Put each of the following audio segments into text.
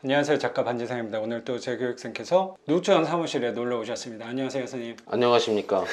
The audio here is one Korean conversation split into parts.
안녕하세요, 작가 반지상입니다. 오늘 또 제 교육생께서 누천 사무실에 놀러 오셨습니다. 안녕하세요, 선생님. 안녕하십니까.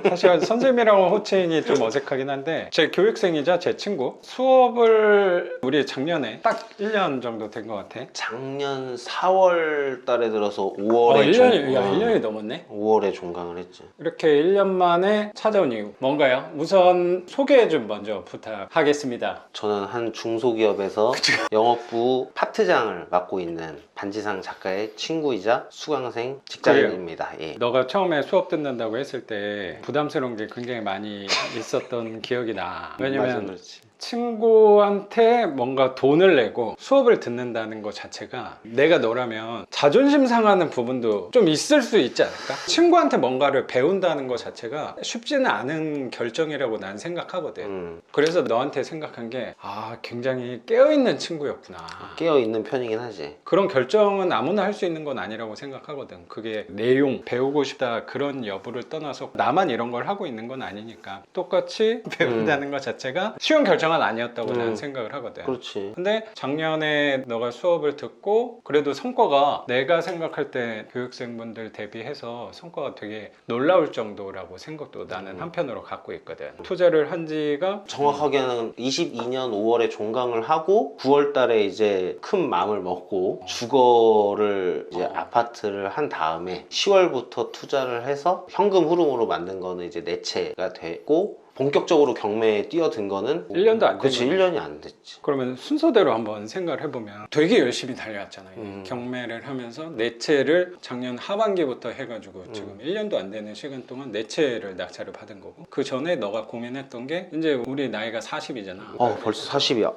사실 선생님이라고 호칭이 좀 어색하긴 한데 제 교육생이자 제 친구. 수업을 우리 작년에 딱 1년 정도 된 것 같아. 작년 4월 달에 들어서 5월에 1년이 넘었네. 5월에 종강을 했지. 이렇게 1년 만에 찾아온 이유 뭔가요? 우선 소개 좀 먼저 부탁하겠습니다. 저는 한 중소기업에서 영업부 파트장을 맡고 있는 반지상 작가의 친구이자 수강생 직장인입니다. 예. 너가 처음에 수업 듣는다고 했을 때 부담스러운 게 굉장히 많이 있었던 기억이 나. 왜냐면 그렇지. 친구한테 뭔가 돈을 내고 수업을 듣는다는 것 자체가 내가 너라면 자존심 상하는 부분도 좀 있을 수 있지 않을까? 친구한테 뭔가를 배운다는 것 자체가 쉽지는 않은 결정이라고 난 생각하거든. 그래서 너한테 생각한 게 굉장히 깨어있는 친구였구나. 깨어있는 편이긴 하지. 그런 결정은 아무나 할 수 있는 건 아니라고 생각하거든. 그게 내용, 배우고 싶다 그런 여부를 떠나서 나만 이런 걸 하고 있는 건 아니니까 똑같이 배운다는 것 자체가 쉬운 결정은 아니었다고 나는 생각을 하거든. 그렇지. 근데 작년에 너가 수업을 듣고 그래도 성과가 내가 생각할 때 교육생분들 대비해서 성과가 되게 놀라울 정도라고 생각도 나는 한편으로 갖고 있거든. 투자를 한 지가 정확하게는 22년 5월에 종강을 하고 9월 달에 이제 큰 마음을 먹고 주거를 이제 아파트를 한 다음에 10월부터 투자를 해서 현금 흐름으로 만든 거는 이제 내채가 되고 본격적으로 경매에 뛰어든 거는 1년도 안 그렇지, 됐네. 1년이 안 됐지. 그러면 순서대로 한번 생각을 해보면 되게 열심히 달려왔잖아요. 경매를 하면서 내채를 작년 하반기부터 해가지고 지금 1년도 안 되는 시간 동안 내채를 낙찰을 받은 거고, 그 전에 너가 고민했던 게 이제 우리 나이가 40이잖아. 벌써 40이야.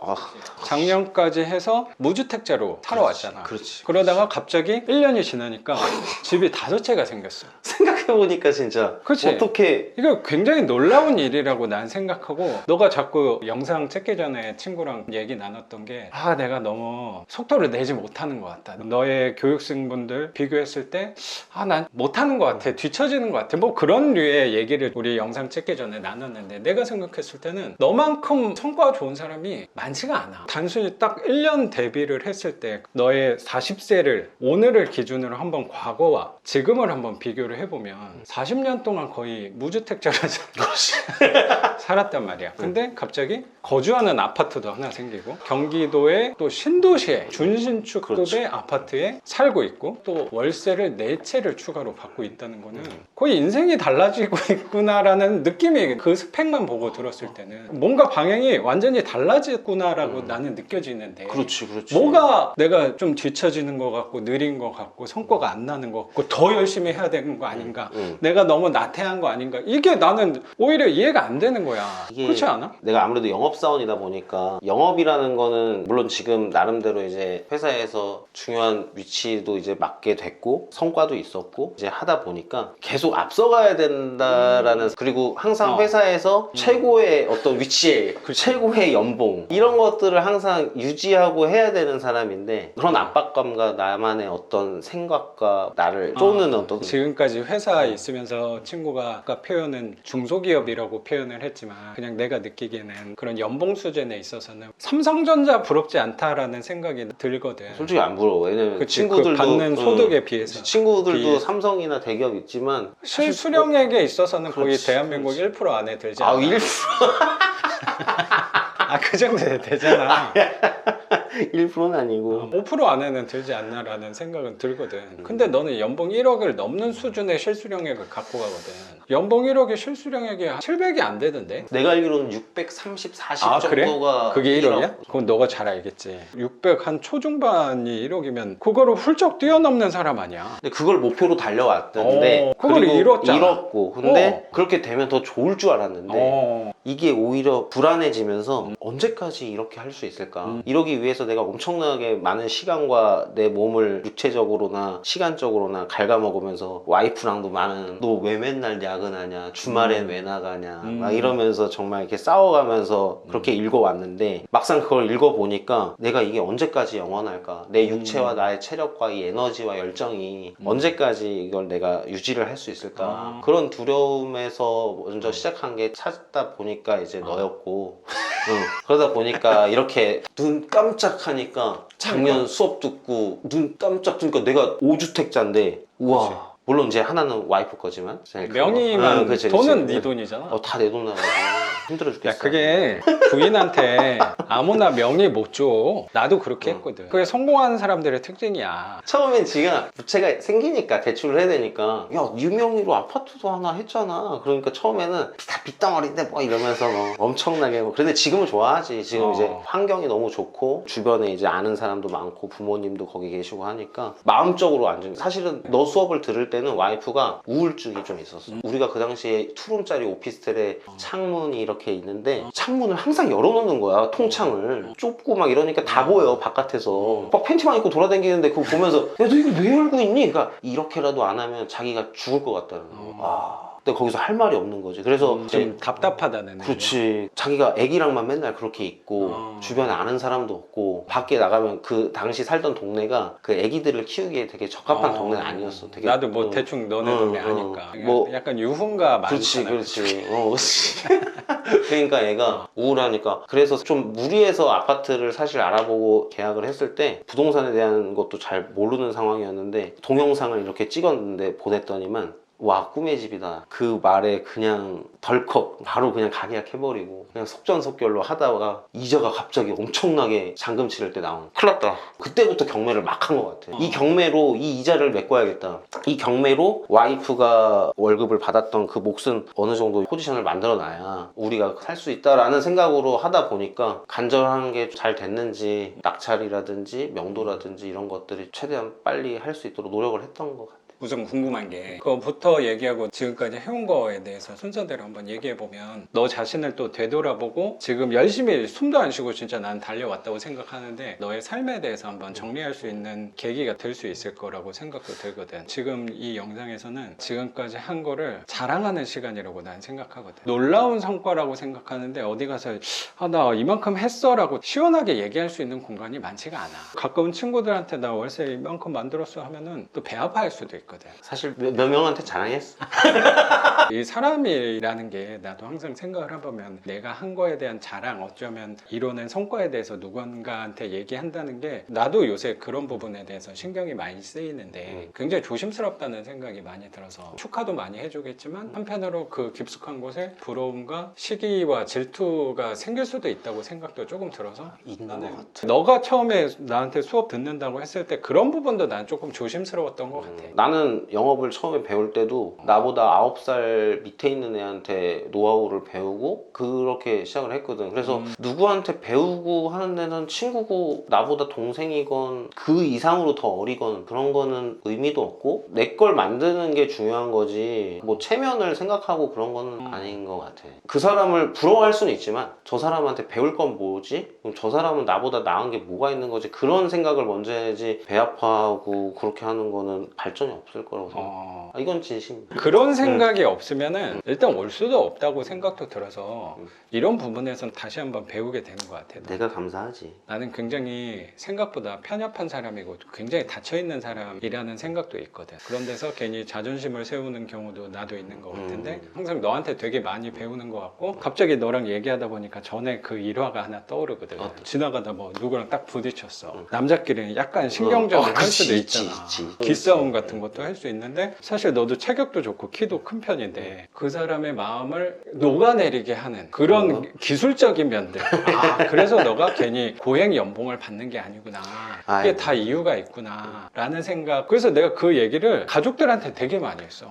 작년까지 해서 무주택자로 살아왔잖아. 그렇지. 그러다가 갑자기 1년이 지나니까 집이 5채가 생겼어. 생각해보니까 진짜 그치? 어떻게 이거 굉장히 놀라운 일이라고 난 생각하고, 너가 자꾸 영상 찍기 전에 친구랑 얘기 나눴던 게 내가 너무 속도를 내지 못하는 것 같다. 너의 교육생분들 비교했을 때 난 못하는 것 같아. 뒤처지는 것 같아. 뭐 그런 류의 얘기를 우리 영상 찍기 전에 나눴는데, 내가 생각했을 때는 너만큼 성과가 좋은 사람이 많지가 않아. 단순히 딱 1년 대비를 했을 때 너의 40세를 오늘을 기준으로 한번 과거와 지금을 한번 비교를 해보면 40년 동안 거의 무주택자로 살았단 말이야. 근데 갑자기 거주하는 아파트도 하나 생기고, 경기도의 또 신도시에 준신축급의 아파트에 살고 있고, 또 월세를 4채를 추가로 받고 있다는 거는 거의 인생이 달라지고 있구나라는 느낌이, 그 스펙만 보고 들었을 때는 뭔가 방향이 완전히 달라졌구나라고 나는 느껴지는데, 그렇지. 뭐가 내가 좀 뒤처지는 것 같고 느린 것 같고 성과가 안 나는 것 같고 더 열심히 해야 되는 거 아닌가, 내가 너무 나태한 거 아닌가, 이게 나는 오히려 이해가 안 되는 거야. 그렇지 않아? 내가 아무래도 영업사원이다 보니까 영업이라는 거는 물론 지금 나름대로 이제 회사에서 중요한 위치도 이제 맡게 됐고 성과도 있었고 이제 하다 보니까 계속 앞서가야 된다라는, 그리고 항상 회사에서 최고의 어떤 위치에 최고의 연봉 이런 것들을 항상 유지하고 해야 되는 사람인데, 그런 압박감과 나만의 어떤 생각과 나를 쫓는 어떤 지금까지 회사에 있으면서 친구가 아까 표현은 중소기업이라고 표현을 했지만, 그냥 내가 느끼기에는 그런 연봉 수준에 있어서는 삼성전자 부럽지 않다라는 생각이 들거든. 솔직히 안 부러워. 왜냐면 그치, 친구들도 그 받는 소득에 비해서 친구들도 삼성이나 대기업 있지만 실수령액에 있어서는 거의 대한민국 1% 안에 들지 않아. 1%? 그 정도 되잖아. 1%는 아니고 5% 안에는 들지 않나라는 생각은 들거든. 근데 너는 연봉 1억을 넘는 수준의 실수령액을 갖고 가거든. 연봉 1억의 실수령액이 700이 안 되던데? 내가 알기로는 630, 40 그래? 정도가 그게 1억이야? 그건 너가 잘 알겠지. 600 한 초중반이 1억이면 그거를 훌쩍 뛰어넘는 사람 아니야. 근데 그걸 목표로 달려왔던데 그걸 이뤘잖아. 잃었고, 근데 그렇게 되면 더 좋을 줄 알았는데 이게 오히려 불안해지면서 언제까지 이렇게 할 수 있을까? 이러기 위해서 내가 엄청나게 많은 시간과 내 몸을 육체적으로나 시간적으로나 갉아먹으면서, 와이프랑도 많은 너 왜 맨날 야근하냐, 주말엔 왜 나가냐 막 이러면서 정말 이렇게 싸워가면서 그렇게 읽어왔는데, 막상 그걸 읽어보니까 내가 이게 언제까지 영원할까? 내 육체와 나의 체력과 이 에너지와 열정이 언제까지 이걸 내가 유지를 할 수 있을까? 그런 두려움에서 먼저 시작한 게 찾다 보니까 이제 너였고 그러다 보니까 이렇게 눈 깜짝하니까 작년 수업 듣고 눈 깜짝 뜨니까 내가 5주택자인데 우와. 그치. 물론 이제 하나는 와이프 거지만 제일 큰 거. 명의만 그치, 돈은 그치. 네 돈이잖아. 다 내 돈 나가지고 힘들어 죽겠어. 야, 그게 부인한테 아무나 명의 못 줘. 나도 그렇게 했거든. 그게 성공하는 사람들의 특징이야. 처음엔 지가 부채가 생기니까 대출을 해야 되니까 야 유명의로 아파트도 하나 했잖아. 그러니까 처음에는 다 빚덩어리인데 뭐 이러면서 뭐 엄청나게 뭐. 그런데 지금은 좋아하지. 지금 이제 환경이 너무 좋고 주변에 이제 아는 사람도 많고 부모님도 거기 계시고 하니까 마음적으로 안정. 사실은 너 수업을 들을 때는 와이프가 우울증이 좀 있었어. 우리가 그 당시에 투룸짜리 오피스텔에 창문이 이렇게 있는데 창문을 항상 열어놓는 거야. 통창을 좁고 막 이러니까 다 보여 바깥에서. 막 팬티만 입고 돌아다니는데 그거 보면서 야 너 이거 왜 열고 있니? 그러니까 이렇게라도 안 하면 자기가 죽을 것 같다는 거야. 근데 거기서 할 말이 없는 거지. 그래서 좀 답답하다는 그렇지. 자기가 애기랑만 맨날 그렇게 있고 주변에 아는 사람도 없고 밖에 나가면 그 당시 살던 동네가 그 애기들을 키우기에 되게 적합한 동네는 아니었어. 되게 나도 뭐 대충 너네 동네 아니까. 뭐 약간 유흥가 많잖아. 그렇지. 그러니까 애가 우울하니까. 그래서 좀 무리해서 아파트를 사실 알아보고 계약을 했을 때 부동산에 대한 것도 잘 모르는 상황이었는데 동영상을 이렇게 찍었는데 보냈더니만 와 꿈의 집이다. 그 말에 그냥 덜컥 바로 그냥 가계약 해버리고 그냥 속전속결로 하다가 이자가 갑자기 엄청나게 잔금 치를 때 나온 큰일 났다. 그때부터 경매를 막 한 것 같아. 이 경매로 이 이자를 메꿔야겠다. 이 경매로 와이프가 월급을 받았던 그 몫은 어느 정도 포지션을 만들어 놔야 우리가 살 수 있다라는 생각으로 하다 보니까 간절한 게 잘 됐는지 낙찰이라든지 명도라든지 이런 것들이 최대한 빨리 할 수 있도록 노력을 했던 것 같아. 우선 궁금한 게 그거부터 얘기하고 지금까지 해온 거에 대해서 순서대로 한번 얘기해보면 너 자신을 또 되돌아보고 지금 열심히 숨도 안 쉬고 진짜 난 달려왔다고 생각하는데 너의 삶에 대해서 한번 정리할 수 있는 계기가 될 수 있을 거라고 생각도 들거든. 지금 이 영상에서는 지금까지 한 거를 자랑하는 시간이라고 난 생각하거든. 놀라운 성과라고 생각하는데 어디 가서 나 이만큼 했어 라고 시원하게 얘기할 수 있는 공간이 많지가 않아. 가까운 친구들한테 나 월세 이만큼 만들었어 하면은 또 배 아파할 수도 있고 사실 몇 명한테 자랑했어. 이 사람이라는 게 나도 항상 생각을 해보면 내가 한 거에 대한 자랑, 어쩌면 이뤄낸 성과에 대해서 누군가한테 얘기한다는 게 나도 요새 그런 부분에 대해서 신경이 많이 쓰이는데 굉장히 조심스럽다는 생각이 많이 들어서 축하도 많이 해주겠지만 한편으로 그 깊숙한 곳에 부러움과 시기와 질투가 생길 수도 있다고 생각도 조금 들어서 있는 것 같아. 너가 처음에 나한테 수업 듣는다고 했을 때 그런 부분도 난 조금 조심스러웠던 것 같아. 나는 영업을 처음에 배울 때도 나보다 9살 밑에 있는 애한테 노하우를 배우고 그렇게 시작을 했거든. 그래서 누구한테 배우고 하는 데는 친구고 나보다 동생이건 그 이상으로 더 어리건 그런 거는 의미도 없고 내 걸 만드는 게 중요한 거지 뭐 체면을 생각하고 그런 거는 아닌 것 같아. 그 사람을 부러워할 수는 있지만 저 사람한테 배울 건 뭐지? 그럼 저 사람은 나보다 나은 게 뭐가 있는 거지? 그런 생각을 먼저 해야지 배 아파하고 그렇게 하는 거는 발전이 없을 거라고 생각해. 이건 진심. 그런 생각이 없으면은 일단 올 수도 없다고 생각도 들어서 이런 부분에선 다시 한번 배우게 되는 것 같아. 내가 감사하지. 나는 굉장히 생각보다 편협한 사람이고 굉장히 닫혀있는 사람이라는 생각도 있거든. 그런 데서 괜히 자존심을 세우는 경우도 나도 있는 것 같은데 항상 너한테 되게 많이 배우는 것 같고 갑자기 너랑 얘기하다 보니까 전에 그 일화가 하나 떠오르거든. 지나가다 뭐 누구랑 딱 부딪혔어. 남자끼리는 약간 신경전을 할 수도 있잖아. 기싸움 같은 것도 할 수 있는데 사실 너도 체격도 좋고 키도 큰 편인데 그 사람의 마음을 녹아내리게 하는 그런 기술적인 면들. 그래서 너가 괜히 고행 연봉을 받는 게 아니구나. 그게 다 이유가 있구나 라는 생각. 그래서 내가 그 얘기를 가족들한테 되게 많이 했어.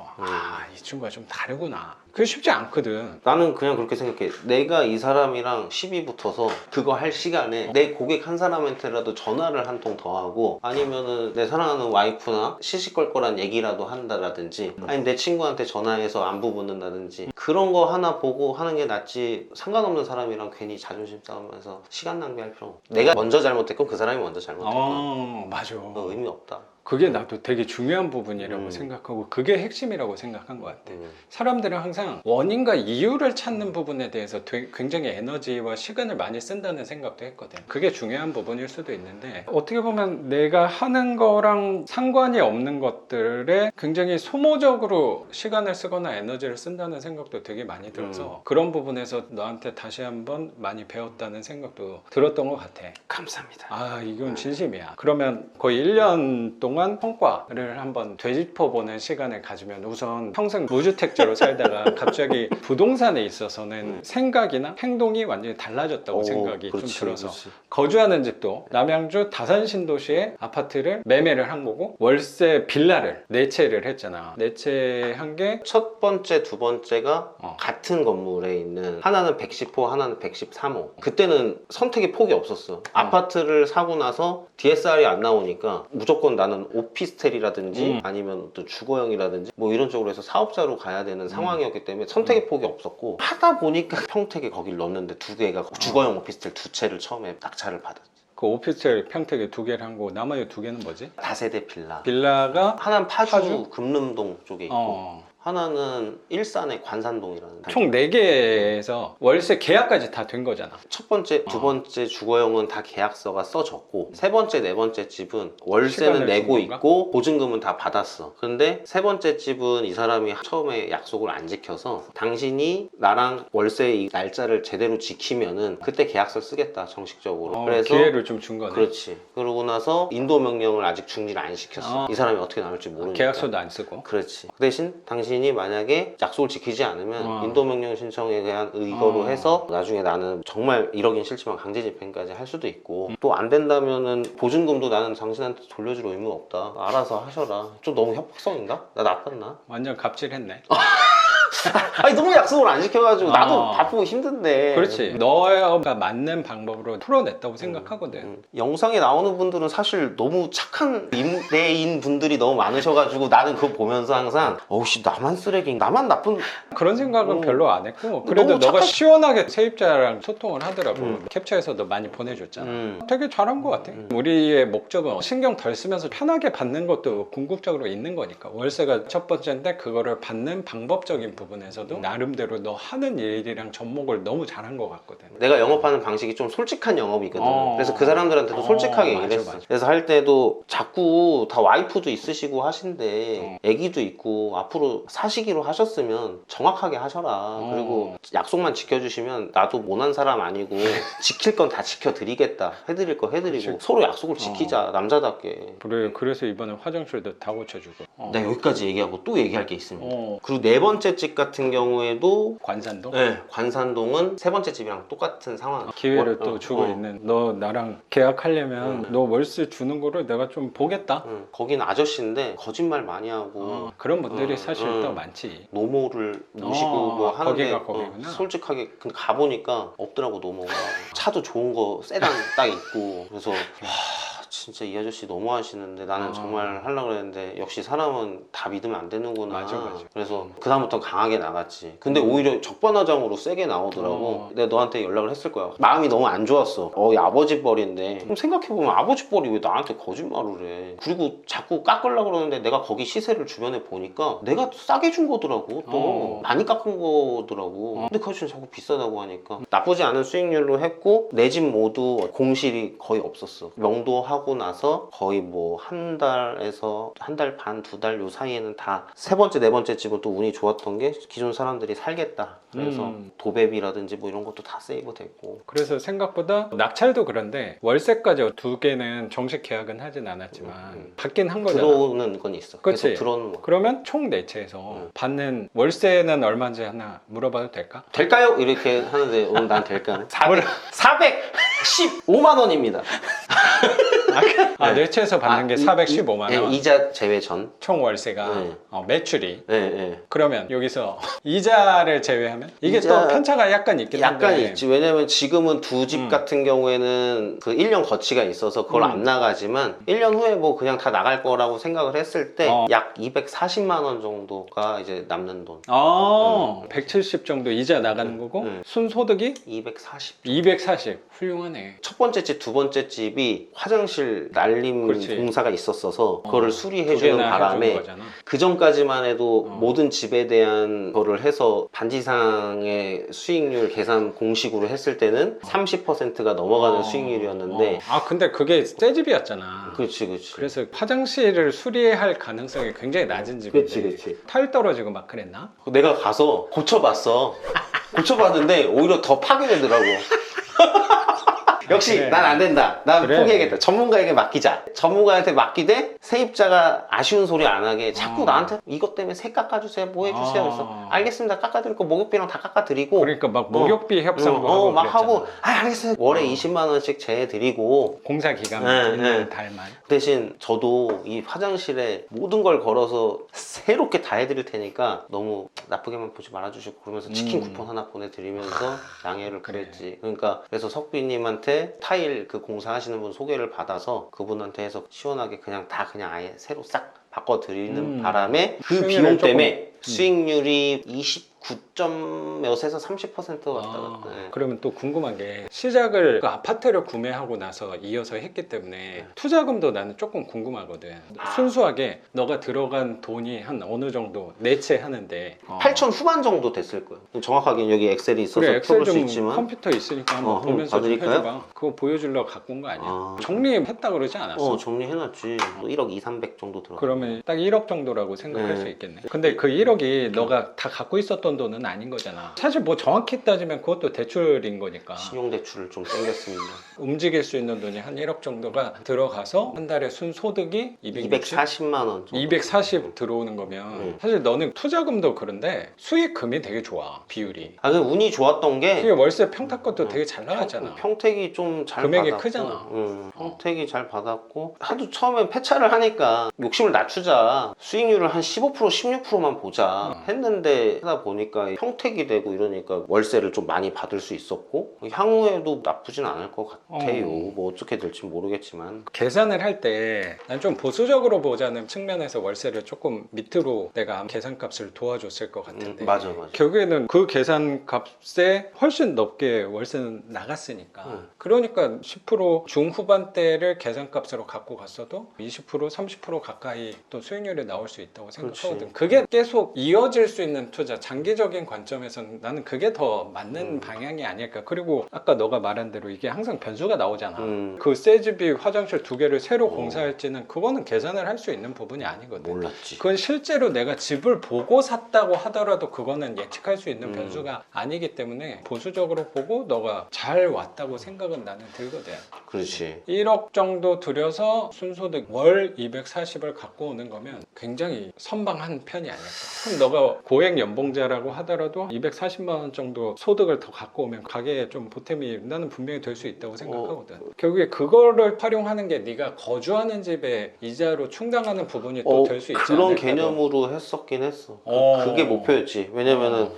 이 친구가 좀 다르구나. 그게 쉽지 않거든. 나는 그냥 그렇게 생각해. 내가 이 사람이랑 시비 붙어서 그거 할 시간에 내 고객 한 사람한테라도 전화를 한 통 더 하고 아니면은 내 사랑하는 와이프나 시시껄껄한 얘기라도 한다라든지 아니 내 친구한테 전화해서 안부 묻는다든지 그런 거 하나 보고 하는 게 낫지 상관없는 사람이랑 괜히 자존심 싸우면서 시간 낭비할 필요 없어. 내가 먼저 잘못했고 그 사람이 먼저 잘못했고 맞아. 의미 없다. 그게 나도 되게 중요한 부분이라고 음. 생각하고 그게 핵심이라고 생각한 것 같아. 사람들은 항상 원인과 이유를 찾는 부분에 대해서 굉장히 에너지와 시간을 많이 쓴다는 생각도 했거든. 그게 중요한 부분일 수도 있는데 어떻게 보면 내가 하는 거랑 상관이 없는 것들에 굉장히 소모적으로 시간을 쓰거나 에너지를 쓴다는 생각도 되게 많이 들어서 그런 부분에서 너한테 다시 한번 많이 배웠다는 생각도 들었던 것 같아. 감사합니다. 아, 이건 진심이야. 그러면 거의 1년 동안 성과를 한번 되짚어보는 시간을 가지면 우선 평생 무주택자로 살다가 갑자기 부동산에 있어서는 생각이나 행동이 완전히 달라졌다고 생각이 그렇지, 좀 들어서 그렇지. 거주하는 집도 남양주 다산신도시의 아파트를 매매를 한 거고 월세 빌라를 4채를 했잖아. 4채 한 게 첫 번째, 두 번째가 어. 같은 건물에 있는 하나는 110호, 하나는 113호. 그때는 선택의 폭이 없었어. 아파트를 사고 나서 DSR이 안 나오니까 무조건 나는 오피스텔이라든지 아니면 또 주거형이라든지 뭐 이런 쪽으로 해서 사업자로 가야 되는 상황이었기 때문에 선택의 폭이 없었고 하다 보니까 평택에 거길 넣었는데 두 개가 주거형 오피스텔 2채를 처음에 낙찰을 받았지. 그 오피스텔 평택에 2개를 한 거고 나머지 2개는 뭐지? 다세대 빌라. 빌라가 하나는 파주, 파주? 금능동 쪽에 있고 하나는 일산의 관산동이라는 총 4개에서 월세 계약까지 다 된 거잖아. 첫 번째, 두 번째 주거형은 다 계약서가 써졌고 세 번째, 네 번째 집은 월세는 시간을 내고 준 건가? 있고 보증금은 다 받았어. 근데 세 번째 집은 이 사람이 처음에 약속을 안 지켜서 당신이 나랑 월세 이 날짜를 제대로 지키면은 그때 계약서 쓰겠다 정식적으로. 그래서 기회를 좀 준 거네. 그렇지. 그러고 나서 인도 명령을 아직 중지를 안 시켰어. 이 사람이 어떻게 나올지 모르니까. 계약서도 안 쓰고. 그렇지. 그 대신 당신이 만약에 약속을 지키지 않으면 인도명령 신청에 대한 의거로 해서 나중에 나는 정말 1억인 싫지만 강제집행까지 할 수도 있고 또 안 된다면은 보증금도 나는 당신한테 돌려줄 의무 없다. 알아서 하셔라. 좀 너무 협박성인가? 나 나빴나? 완전 갑질했네. 아니 너무 약속을 안 지켜가지고 나도 바쁘고 힘든데. 그렇지. 너가 맞는 방법으로 풀어냈다고 생각하거든. 영상에 나오는 분들은 사실 너무 착한 임대인 분들이 너무 많으셔가지고 나는 그거 보면서 항상 어우씨 나만 쓰레기 나만 나쁜 그런 생각은 별로 안 했고 그래도 너무 너가 착한- 시원하게 세입자랑 소통을 하더라고. 캡처해서도 많이 보내줬잖아. 되게 잘한 것 같아. 우리의 목적은 신경 덜 쓰면서 편하게 받는 것도 궁극적으로 있는 거니까. 월세가 첫 번째인데 그거를 받는 방법적인 부분에서도 나름대로 너 하는 일이랑 접목을 너무 잘한 것 같거든. 내가 영업하는 방식이 좀 솔직한 영업이거든. 그래서 그 사람들한테도 솔직하게 얘기를 맞아, 했어. 맞아. 그래서 할 때도 자꾸 다 와이프도 있으시고 하신데 애기도 있고 앞으로 사시기로 하셨으면 정확하게 하셔라. 그리고 약속만 지켜주시면 나도 모난 사람 아니고 지킬 건 다 지켜드리겠다. 해드릴 거 해드리고 그치. 서로 약속을 지키자. 남자답게. 그래, 그래서 이번에 화장실도 다 고쳐주고. 나 여기까지 얘기하고 또 얘기할 게 있습니다. 그리고 네 번째 집 같은 경우에도 관산동? 네, 관산동은 세 번째 집이랑 똑같은 상황. 기회를 또 주고 있는. 너 나랑 계약하려면 너 월세 주는 거를 내가 좀 보겠다. 거긴 아저씨인데 거짓말 많이 하고 그런 분들이 사실 또 많지. 노모를 모시고 뭐 하는데 거기가 거기구나. 솔직하게 근데 가보니까 없더라고 노모가. 차도 좋은 거 세단 딱 있고 그래서 진짜 이 아저씨 너무 하시는데 나는 정말 하려고 그랬는데 역시 사람은 다 믿으면 안 되는구나. 맞아. 그래서 그다음부터 강하게 나갔지. 근데 오히려 적반하장으로 세게 나오더라고. 내가 너한테 연락을 했을 거야. 마음이 너무 안 좋았어. 이 아버지 뻘인데 그럼 생각해보면 아버지 뻘이 왜 나한테 거짓말을 해. 그리고 자꾸 깎으려고 그러는데 내가 거기 시세를 주변에 보니까 내가 싸게 준 거더라고. 또 많이 깎은 거더라고. 근데 그 아저씨는 자꾸 비싸다고 하니까 나쁘지 않은 수익률로 했고 내 집 모두 공실이 거의 없었어. 명도하고 나서 거의 뭐 한 달에서 한 달 반, 2달 요 사이에는 다 세 번째, 네 번째 집은 또 운이 좋았던 게 기존 사람들이 살겠다. 그래서 도배비라든지 뭐 이런 것도 다 세이브 됐고. 그래서 생각보다 낙찰도 그런데 월세까지 2개는 정식 계약은 하진 않았지만 받긴 한 거잖아. 들어오는 건 있어. 그치? 계속 들어오는 거. 그러면 총 4채에서 받는 월세는 얼마인지 하나 물어봐도 될까? 될까요? 이렇게 하는데 오늘 난 될까? 415만 원입니다. 네 채에서 받는 게 415만 원. 네, 이자 제외 전. 총 월세가 네. 매출이. 네, 네. 그러면 여기서 이자를 제외하면 이게 이자- 또 편차가 약간 있긴 한데. 약간 있지. 왜냐면 지금은 두 집 같은 경우에는 그 1년 거치가 있어서 그걸 안 나가지만 1년 후에 뭐 그냥 다 나갈 거라고 생각을 했을 때 약 240만 원 정도가 이제 남는 돈. 170 정도 이자 나가는 거고 순소득이 240. 240. 훌륭하네. 첫 번째 집, 두 번째 집이 화장실 화장실 날림 그렇지. 공사가 있었어서 그거를 두 수리해주는 개나 바람에 해준 거잖아. 그 전까지만 해도 어. 모든 집에 대한 거를 해서 반지상의 수익률 계산 공식으로 했을 때는 30%가 넘어가는 수익률이었는데 아 근데 그게 새 집이었잖아. 그렇지 그렇지 그래서 화장실을 수리할 가능성이 굉장히 낮은 집인데 그렇지 그렇지 탈 떨어지고 막 그랬나? 내가 가서 고쳐봤어 고쳐봤는데 오히려 더 파괴되더라고 역시 그래. 난 안 된다. 난 그래. 포기하겠다. 전문가에게 맡기자. 전문가한테 맡기되 세입자가 아쉬운 소리 안 하게 자꾸 나한테 이것 때문에 세 깎아주세요. 뭐 해주세요. 그래서 알겠습니다. 깎아드릴 거 목욕비랑 다 깎아드리고 그러니까 막 목욕비 협상도 하고 막 그랬잖아. 하고 알겠어요. 월에 20만 원씩 제해드리고 공사 기간 네, 있는 네. 달만. 대신 저도 이 화장실에 모든 걸 걸어서 새롭게 다 해드릴 테니까 너무 나쁘게만 보지 말아주시고 그러면서 치킨 쿠폰 하나 보내드리면서 양해를 그래. 구했지. 그러니까 그래서 석비님한테 타일 그 공사하시는 분 소개를 받아서 그분한테 해서 시원하게 그냥 다 그냥 아예 새로 싹 바꿔드리는 바람에 그 수익률을 비용 조금, 때문에 수익률이 29점 몇에서 30% 왔다 갔다. 네. 그러면 또 궁금한 게 시작을 그 아파트를 구매하고 나서 이어서 했기 때문에 투자금도 나는 조금 궁금하거든. 순수하게 너가 들어간 돈이 한 어느 정도 내채하는데 8천 후반 정도 됐을 거예요. 정확하게는 여기 엑셀이 있어서 그래 엑셀 풀어볼 수 좀 있지만 컴퓨터 있으니까 한번 한번 보면서 좀 봐드릴까요? 해줘봐. 그거 보여주려고 갖고 온 거 아니야? 아. 정리했다 그러지 않았어? 정리해놨지. 1억 2, 300 정도 들어. 그러면 딱 1억 정도라고 생각할 네. 수 있겠네. 근데 그 1억이 너가 다 갖고 있었던 돈은 아닌 거잖아. 사실 뭐 정확히 따지면 그것도 대출인 거니까. 신용대출을 좀 땡겼습니다. 움직일 수 있는 돈이 한 1억 정도가 들어가서 한 달에 순소득이 240만 원 정도. 240 들어오는 거면 사실 너는 투자금도 그런데 수익금이 되게 좋아. 비율이. 아, 근데 운이 좋았던 그게 게 월세 평탁 것도 되게 잘 나갔잖아. 평택이 좀 잘 금액이 받았고, 크잖아. 평택이 잘 받았고 하도 처음에 폐차를 하니까 욕심을 낮추자 수익률을 한 15% 16%만 보자 했는데 하다 보니까 평택이 되고 이러니까 월세를 좀 많이 받을 수 있었고 향후에도 나쁘진 않을 것 같아요. 뭐 어떻게 될지 모르겠지만 계산을 할 때 난 좀 보수적으로 보자는 측면에서 월세를 조금 밑으로 내가 계산값을 도와줬을 것 같은데 맞아. 결국에는 그 계산값에 훨씬 높게 월세는 나갔으니까 그러니까 10% 중후반대를 계산값으로 갖고 갔어도 20% 30% 가까이 또 수익률이 나올 수 있다고 생각하거든. 그게 계속 이어질 수 있는 투자 장기적인 관점에서는 나는 그게 더 맞는 방향이 아닐까. 그리고 아까 너가 말한 대로 이게 항상 변수가 나오잖아. 그 새 집이 화장실 2개를 새로 공사할지는 그거는 계산을 할 수 있는 부분이 아니거든. 몰랐지. 그건 실제로 내가 집을 보고 샀다고 하더라도 그거는 예측할 수 있는 변수가 아니기 때문에 보수적으로 보고 너가 잘 왔다고 생각은 나는 들거든. 그렇지. 1억 정도 들여서 순소득 월 240을 갖고 오는 거면 굉장히 선방한 편이 아닐까. 그럼 너가 고액 연봉자라고 하더라도 240만 원 정도 소득을 더 갖고 오면 가게에 좀 보탬이 나는 분명히 될 수 있다고 생각하거든. 결국에 그거를 활용하는 게 네가 거주하는 집에 이자로 충당하는 부분이 또 될 수 있지 그런 않을까? 개념으로 했었긴 했어. 어. 그게 목표였지. 왜냐면은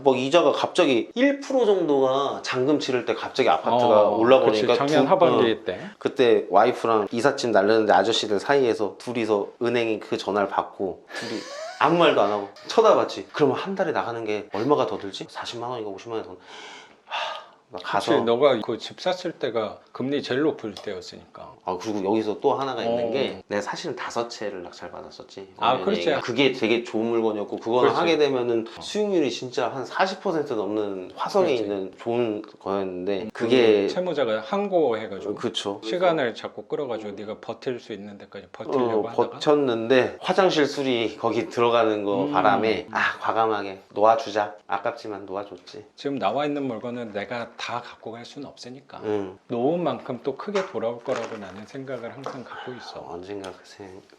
막 이자가 갑자기 1% 정도가 잔금 치를 때 갑자기 아파트가 올라버리니까 그치, 작년 하반기 때 그때 와이프랑 이삿짐 날렸는데 아저씨들 사이에서 둘이서 은행에 그 전화를 받고 둘이 아무 말도 안 하고 쳐다봤지. 그러면 한 달에 나가는 게 얼마가 더 들지? 40만 원인가 50만 원이 더. 나 가서 그치, 너가 그 집 샀을 때가 금리 제일 높을 때였으니까. 그리고 여기서 또 하나가 있는 게 내가 사실은 5채를 낙찰 받았었지. 그렇지. 그게 되게 좋은 물건이었고 그거는 그렇지. 하게 되면은 수익률이 진짜 한 40% 넘는 화성에 그렇지. 있는 좋은 거였는데 그게 채무자가 항고해가지고 그쵸. 시간을 자꾸 끌어가지고 네가 버틸 수 있는 데까지 버틸려고 하다가 버텼는데 화장실 수리 거기 들어가는 거 바람에 과감하게 놓아주자. 아깝지만 놓아줬지. 지금 나와 있는 물건은 내가 다 갖고 갈 수는 없으니까 응. 놓은 만큼 또 크게 돌아올 거라고 나는 생각을 항상 갖고 있어. 언젠가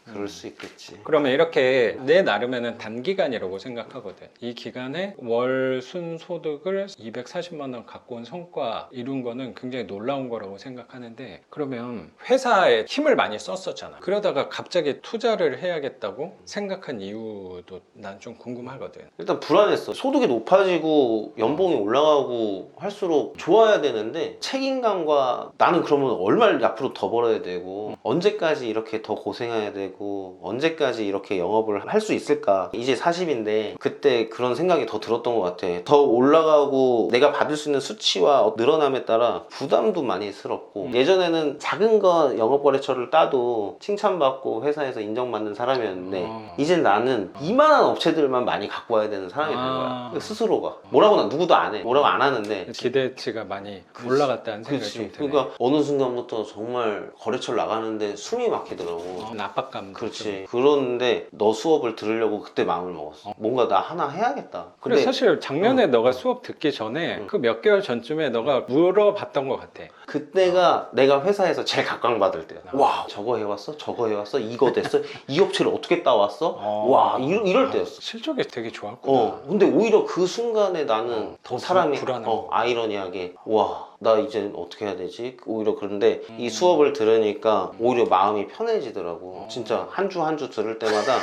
그럴 수 있겠지. 그러면 이렇게 내 나름에는 단기간이라고 생각하거든. 이 기간에 월 순소득을 240만 원 갖고 온 성과 이룬 거는 굉장히 놀라운 거라고 생각하는데 그러면 회사에 힘을 많이 썼었잖아. 그러다가 갑자기 투자를 해야겠다고 생각한 이유도 난 좀 궁금하거든. 일단 불안했어. 소득이 높아지고 연봉이 올라가고 할수록 나도 좋아야 되는데 책임감과 나는 그러면 얼마를 앞으로 더 벌어야 되고 언제까지 이렇게 더 고생해야 되고 언제까지 이렇게 영업을 할 수 있을까. 이제 40인데 그때 그런 생각이 더 들었던 것 같아. 더 올라가고 내가 받을 수 있는 수치와 늘어남에 따라 부담도 많이 스럽고 예전에는 작은 거 영업거래처를 따도 칭찬받고 회사에서 인정받는 사람이었는데 이제 나는 이만한 업체들만 많이 갖고 와야 되는 사람이 되는 거야. 스스로가 뭐라고 나 누구도 안 해. 뭐라고 안 하는데 기대치가 많이 올라갔다는 생각이 좀 드네. 그러니까 어느 순간부터 정말 거래처를 나가는데 숨이 막히더라고. 압박감. 그렇지. 그런데 너 수업을 들으려고 그때 마음을 먹었어. 뭔가 나 하나 해야겠다. 그래 사실 작년에 너가 수업 듣기 전에 그 몇 개월 전쯤에 너가 물어봤던 것 같아. 그때가 내가 회사에서 제일 각광받을 때야. 와 저거 해왔어? 저거 해왔어? 이거 됐어? 이 업체를 어떻게 따왔어? 와 이럴 때였어. 실적이 되게 좋았구나. 근데 오히려 그 순간에 나는 더 사람이 불안하고. 아이러니하게 와 나 이제 어떻게 해야 되지? 오히려 그런데 이 수업을 들으니까 오히려 마음이 편해지더라고. 진짜 한 주 한 주 들을 때마다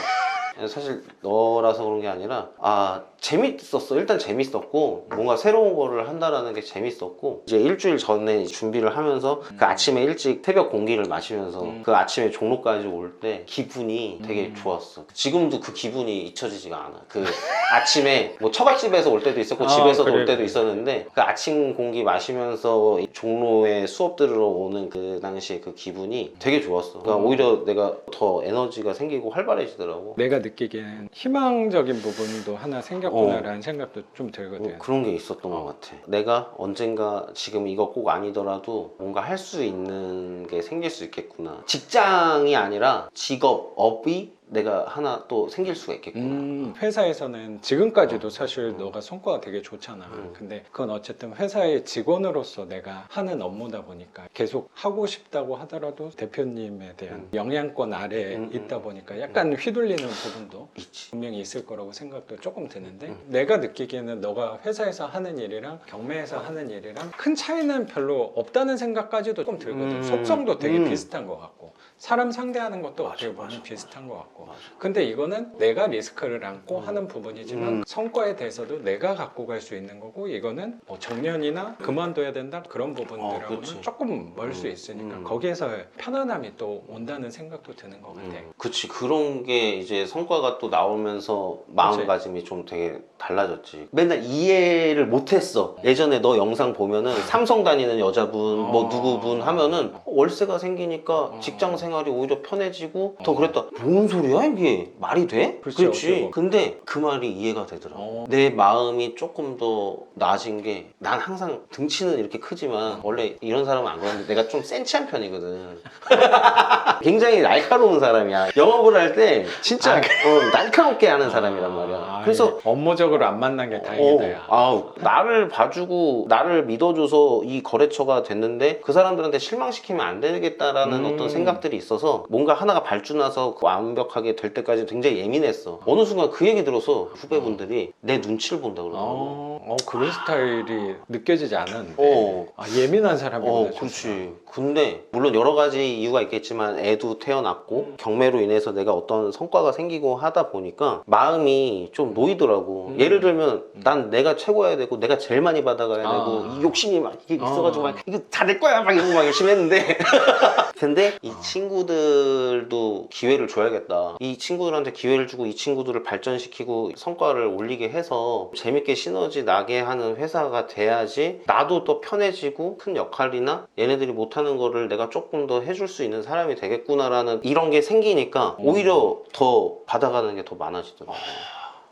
사실 너라서 그런 게 아니라 재밌었어. 일단 재밌었고 뭔가 새로운 거를 한다라는 게 재밌었고 이제 일주일 전에 준비를 하면서 그 아침에 일찍 새벽 공기를 마시면서 그 아침에 종로까지 올 때 기분이 되게 좋았어. 지금도 그 기분이 잊혀지지가 않아. 그 아침에 뭐 처갓집에서 올 때도 있었고 집에서도 그래, 올 때도 그래. 있었는데 그 아침 공기 마시면서 이 종로에 수업 들으러 오는 그 당시에 그 기분이 되게 좋았어. 그러니까 오히려 내가 더 에너지가 생기고 활발해지더라고. 내가 느끼기에는 희망적인 부분도 하나 생겼구나라는 생각도 좀 들거든. 그런 게 있었던 것 같아. 내가 언젠가 지금 이거 꼭 아니더라도 뭔가 할 수 있는 게 생길 수 있겠구나. 직장이 아니라 직업, 업이 내가 하나 또 생길 수가 있겠구나. 회사에서는 지금까지도 사실 너가 성과가 되게 좋잖아. 근데 그건 어쨌든 회사의 직원으로서 내가 하는 업무다 보니까 계속 하고 싶다고 하더라도 대표님에 대한 영향권 아래에 있다 보니까 약간 휘둘리는 부분도 있지. 분명히 있을 거라고 생각도 조금 드는데 내가 느끼기에는 너가 회사에서 하는 일이랑 경매에서 하는 일이랑 큰 차이는 별로 없다는 생각까지도 조금 들거든. 속성도 되게 비슷한 것 같고 사람 상대하는 것도 어떻게 보면 비슷한 것 같고 근데 이거는 내가 리스크를 안고 하는 부분이지만 성과에 대해서도 내가 갖고 갈 수 있는 거고 이거는 뭐 정년이나 그만둬야 된다 그런 부분들하고는 그치. 조금 멀 수 있으니까 거기에서 편안함이 또 온다는 생각도 드는 것 같아. 그치. 그런 게 이제 성과가 또 나오면서 마음가짐이 좀 되게 달라졌지. 맨날 이해를 못했어. 예전에 너 영상 보면은 삼성 다니는 여자분 뭐 누구분 하면은 월세가 생기니까 직장 생활이 오히려 편해지고 더 그랬다. 뭔 소리야 이게? 말이 돼? 그렇죠, 그렇지. 그렇죠. 근데 그 말이 이해가 되더라고. 내 마음이 조금 더 나아진 게 난 항상 등치는 이렇게 크지만 원래 이런 사람은 안 그러는데 내가 좀 센치한 편이거든. 굉장히 날카로운 사람이야. 영업을 할 때 진짜 날카롭게 하는 사람이란 말이야. 그래서 업무적으로 안 만난 게 다행이다. 야. 나를 봐주고 나를 믿어줘서 이 거래처가 됐는데 그 사람들한테 실망시키면 안 되겠다라는 어떤 생각들이 있어서 뭔가 하나가 발주나서 완벽하게 될 때까지 굉장히 예민했어. 어느 순간 그 얘기 들어서 후배분들이 내 눈치를 본다 그러더라고. 그런 스타일이 느껴지지 않았는데 예민한 사람이구나. 그렇지. 근데 물론 여러 가지 이유가 있겠지만 애도 태어났고 경매로 인해서 내가 어떤 성과가 생기고 하다 보니까 마음이 좀 놓이더라고. 예를 들면 난 내가 최고여야 되고 내가 제일 많이 받아가야 되고 이 욕심이 막 이게 있어가지고 막 이거 다 내 거야 막 이러고 막 열심히 했는데 근데 이 친구들도 기회를 줘야겠다. 이 친구들한테 기회를 주고 이 친구들을 발전시키고 성과를 올리게 해서 재밌게 시너지 나게 하는 회사가 돼야지 나도 더 편해지고 큰 역할이나 얘네들이 못하는 거를 내가 조금 더 해줄 수 있는 사람이 되겠구나라는 이런 게 생기니까 오히려 더 받아가는 게 더 많아지더라고요.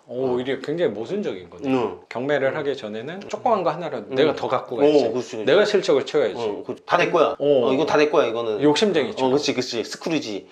오히려 굉장히 모순적인 거네. 경매를 하기 전에는 조그만 거 하나라도 내가 더 갖고 가야지. 그치. 내가 실적을 채워야지. 다 내 거야. 이거 다 내 거야 이거는. 욕심쟁이죠. 그치. 스크루지.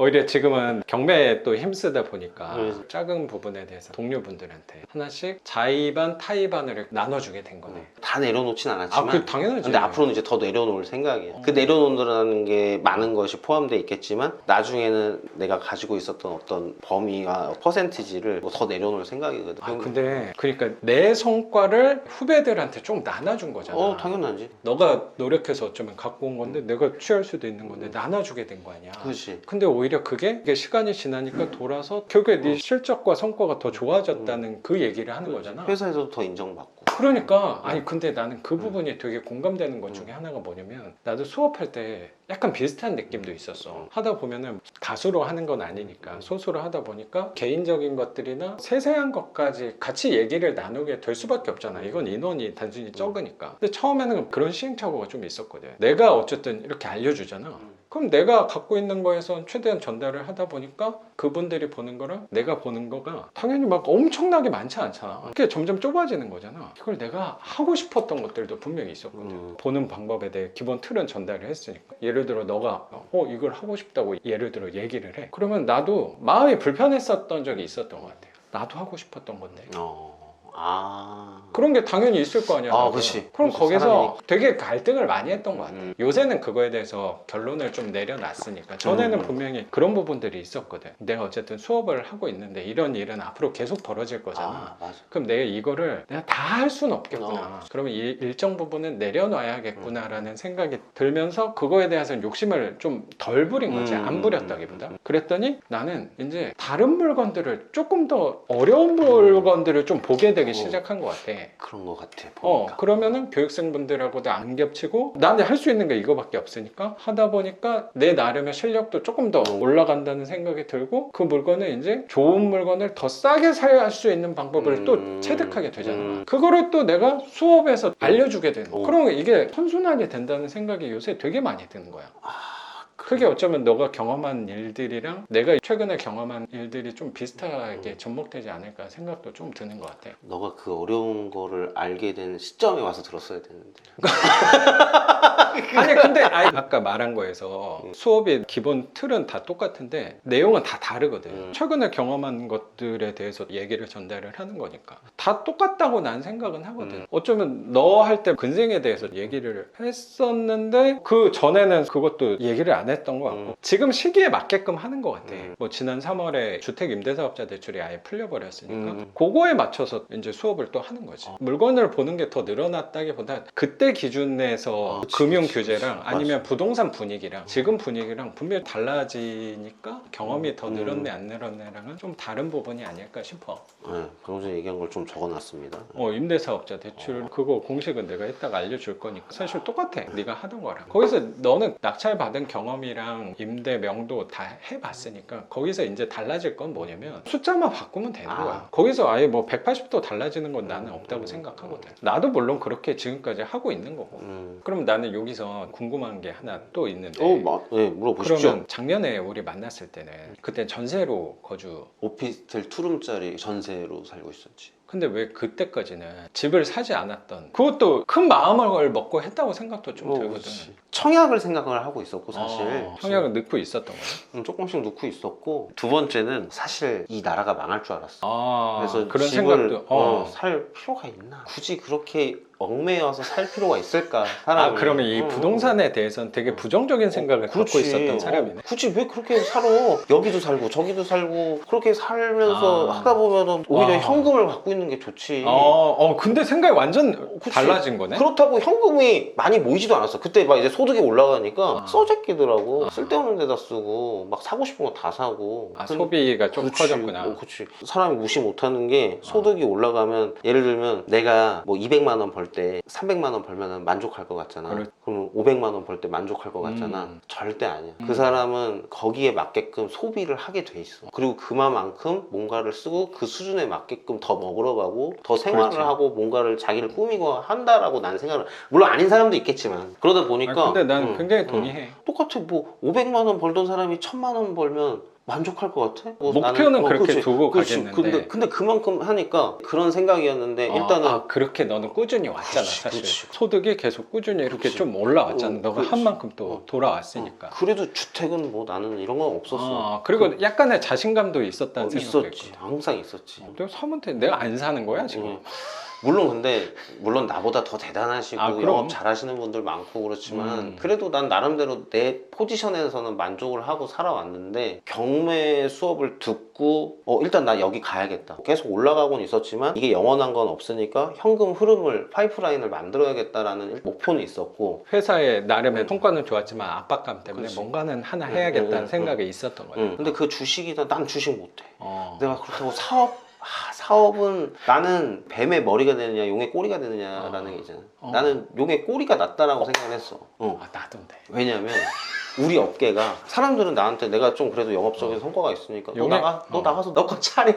오히려 지금은 경매에 또 힘쓰다 보니까 작은 부분에 대해서 동료분들한테 하나씩 자의반 타의반을 나눠주게 된 거네. 다 내려놓진 않았지만 당연하지. 근데 앞으로는 이제 더 내려놓을 생각이에요. 그 내려놓는다는 게 많은 것이 포함되어 있겠지만 나중에는 내가 가지고 있었던 어떤 범위와 퍼센티지를 더 내려놓을 생각이거든. 근데 그러니까 내 성과를 후배들한테 좀 나눠준 거잖아. 당연하지. 너가 노력해서 어쩌면 갖고 온 건데 내가 취할 수도 있는 건데 나눠주게 된 거 아니야. 그렇지. 근데 오히려 그게 시간이 지나니까 돌아서 결국에 네 실적과 성과가 더 좋아졌다는 그 얘기를 하는 거잖아. 회사에서도 더 인정받고. 그러니까 아니 근데 나는 그 부분이 되게 공감되는 것 중에 하나가 뭐냐면 나도 수업할 때 약간 비슷한 느낌도 있었어. 하다 보면은 가수로 하는 건 아니니까 소수로 하다 보니까 개인적인 것들이나 세세한 것까지 같이 얘기를 나누게 될 수밖에 없잖아. 이건 인원이 단순히 적으니까. 근데 처음에는 그런 시행착오가 좀 있었거든. 내가 어쨌든 이렇게 알려주잖아. 그럼 내가 갖고 있는 거에선 최대한 전달을 하다 보니까 그분들이 보는 거랑 내가 보는 거가 당연히 막 엄청나게 많지 않잖아. 그게 점점 좁아지는 거잖아. 그걸 내가 하고 싶었던 것들도 분명히 있었거든. 보는 방법에 대해 기본 틀은 전달을 했으니까. 예를 들어 너가 이걸 하고 싶다고 예를 들어 얘기를 해. 그러면 나도 마음이 불편했었던 적이 있었던 것 같아요. 나도 하고 싶었던 건데. 그런 게 당연히 있을 거 아니야. 그렇지. 그럼 그렇지, 거기서 사람이니까. 되게 갈등을 많이 했던 것 같아. 요새는 그거에 대해서 결론을 좀 내려놨으니까. 전에는 분명히 그런 부분들이 있었거든. 내가 어쨌든 수업을 하고 있는데 이런 일은 앞으로 계속 벌어질 거잖아. 맞아. 그럼 내가 이거를 내가 다 할 수는 없겠구나. 그러면 일정 부분은 내려놔야겠구나라는 생각이 들면서 그거에 대해서는 욕심을 좀 덜 부린 거지. 안 부렸다기보다. 그랬더니 나는 이제 다른 물건들을 조금 더 어려운 물건들을 좀 보게 되기 시작한 것 같아. 그런 것 같아. 보니까. 그러면은 교육생분들하고도 안 겹치고 나는 할 수 있는 게 이거밖에 없으니까 하다 보니까 내 나름의 실력도 조금 더 올라간다는 생각이 들고 그 물건을 이제 좋은 물건을 더 싸게 살 수 있는 방법을 또 체득하게 되잖아. 그거를 또 내가 수업에서 알려주게 되는 거야. 그러면 이게 선순환이 된다는 생각이 요새 되게 많이 드는 거야. 그게 어쩌면 너가 경험한 일들이랑 내가 최근에 경험한 일들이 좀 비슷하게 접목되지 않을까 생각도 좀 드는 것 같아. 너가 그 어려운 거를 알게 된 시점에 와서 들었어야 되는데. 아니 근데 아까 말한 거에서 수업의 기본 틀은 다 똑같은데 내용은 다 다르거든. 최근에 경험한 것들에 대해서 얘기를 전달을 하는 거니까 다 똑같다고 난 생각은 하거든. 어쩌면 너 할 때 근생에 대해서 얘기를 했었는데 그 전에는 그것도 얘기를 안 했던 것 같고 지금 시기에 맞게끔 하는 것 같아. 뭐 지난 3월에 주택 임대사업자 대출이 아예 풀려버렸으니까 그거에 맞춰서 이제 수업을 또 하는 거지. 물건을 보는 게 더 늘어났다기보다 그때 기준에서 금융 규제랑 아니면 부동산 분위기랑 지금 분위기랑 분명히 달라지니까 경험이 더 늘었네 안 늘었네랑은 좀 다른 부분이 아닐까 싶어. 네, 방금 전에 얘기한 걸 좀 적어놨습니다. 임대사업자 대출 그거 공식은 내가 이따가 알려줄 거니까 사실 똑같아. 네가 하던 거랑. 거기서 너는 낙찰 받은 경험이랑 임대 명도 다 해봤으니까 거기서 이제 달라질 건 뭐냐면 숫자만 바꾸면 되는 거야. 거기서 아예 뭐 180도 달라지는 건 나는 없다고 생각하거든. 나도 물론 그렇게 지금까지 하고 있는 거고. 그럼 나는 여기서 궁금한 게 하나 또 있는데 네, 물어보십시오. 그러면 작년에 우리 만났을 때는 그때 전세로 거주 오피스텔 투룸짜리 전세로 살고 있었지. 근데 왜 그때까지는 집을 사지 않았던 그것도 큰 마음을 먹고 했다고 생각도 좀 들거든. 그렇지. 청약을 생각을 하고 있었고 사실 청약을 넣고 있었던 거예요? 조금씩 넣고 있었고 두 번째는 사실 이 나라가 망할 줄 알았어. 그래서 그런 집을 생각도 살 필요가 있나? 굳이 그렇게 얽매여서 살 필요가 있을까? 사람이. 그러면 이 부동산에 대해서는 되게 부정적인 생각을 갖고 있었던 사람이네. 굳이 왜 그렇게 살아? 여기도 살고 저기도 살고 그렇게 살면서 하다 보면은 오히려 현금을 갖고 있는 게 좋지. 근데 생각이 완전 그치. 달라진 거네? 그렇다고 현금이 많이 모이지도 않았어. 그때 막 이제 소득이 올라가니까 써제끼더라고. 쓸데없는 데다 쓰고 막 사고 싶은 거 다 사고. 소비가 좀 그치. 커졌구나. 그치. 사람이 무시 못하는 게 소득이 올라가면 예를 들면 내가 뭐 200만 원 벌 때 300만 원 벌면 만족할 것 같잖아. 그럼 500만 원 벌 때 만족할 것 같잖아. 절대 아니야. 그 사람은 거기에 맞게끔 소비를 하게 돼 있어. 그리고 그만큼 뭔가를 쓰고 그 수준에 맞게끔 더 먹으러 가고 더 생활을 그렇지. 하고 뭔가를 자기를 꾸미고 한다라고 난 생각을. 물론 아닌 사람도 있겠지만 그러다 보니까 근데 난 굉장히 동의해. 똑같아. 뭐 500만 원 벌던 사람이 1000만 원 벌면 만족할 것 같아? 목표는 그렇게 그치. 두고 그치. 가겠는데 근데 그만큼 하니까 그런 생각이었는데 일단은 그렇게 너는 꾸준히 왔잖아. 그치, 사실 그치. 소득이 계속 꾸준히 이렇게 좀 올라왔잖아. 너가 그치. 한 만큼 또 돌아왔으니까. 그래도 주택은 뭐 나는 이런 건 없었어. 그리고 약간의 자신감도 있었다는 생각도 있었지. 있고. 항상 있었지. 내가 사면 돼. 내가 안 사는 거야 지금. 물론 나보다 더 대단하시고 그럼. 영업 잘하시는 분들 많고 그렇지만 그래도 난 나름대로 내 포지션에서는 만족을 하고 살아왔는데 경매 수업을 듣고 일단 나 여기 가야겠다. 계속 올라가곤 있었지만 이게 영원한 건 없으니까 현금 흐름을 파이프라인을 만들어야겠다라는 목표는 있었고 회사에 나름의 성과는 좋았지만 압박감 때문에 그치. 뭔가는 하나 해야겠다는 생각이 있었던 거야. 근데 그 주식이다. 난 주식 못해. 어. 내가 그렇다고 사업 사업은 나는 뱀의 머리가 되느냐 용의 꼬리가 되느냐라는 게 있잖아. 나는 용의 꼬리가 낫다라고 생각을 했어. 나도인데. 왜냐면 우리 업계가 사람들은 나한테 내가 좀 그래도 영업적인 성과가 있으니까 너 나가서 너 거 차려.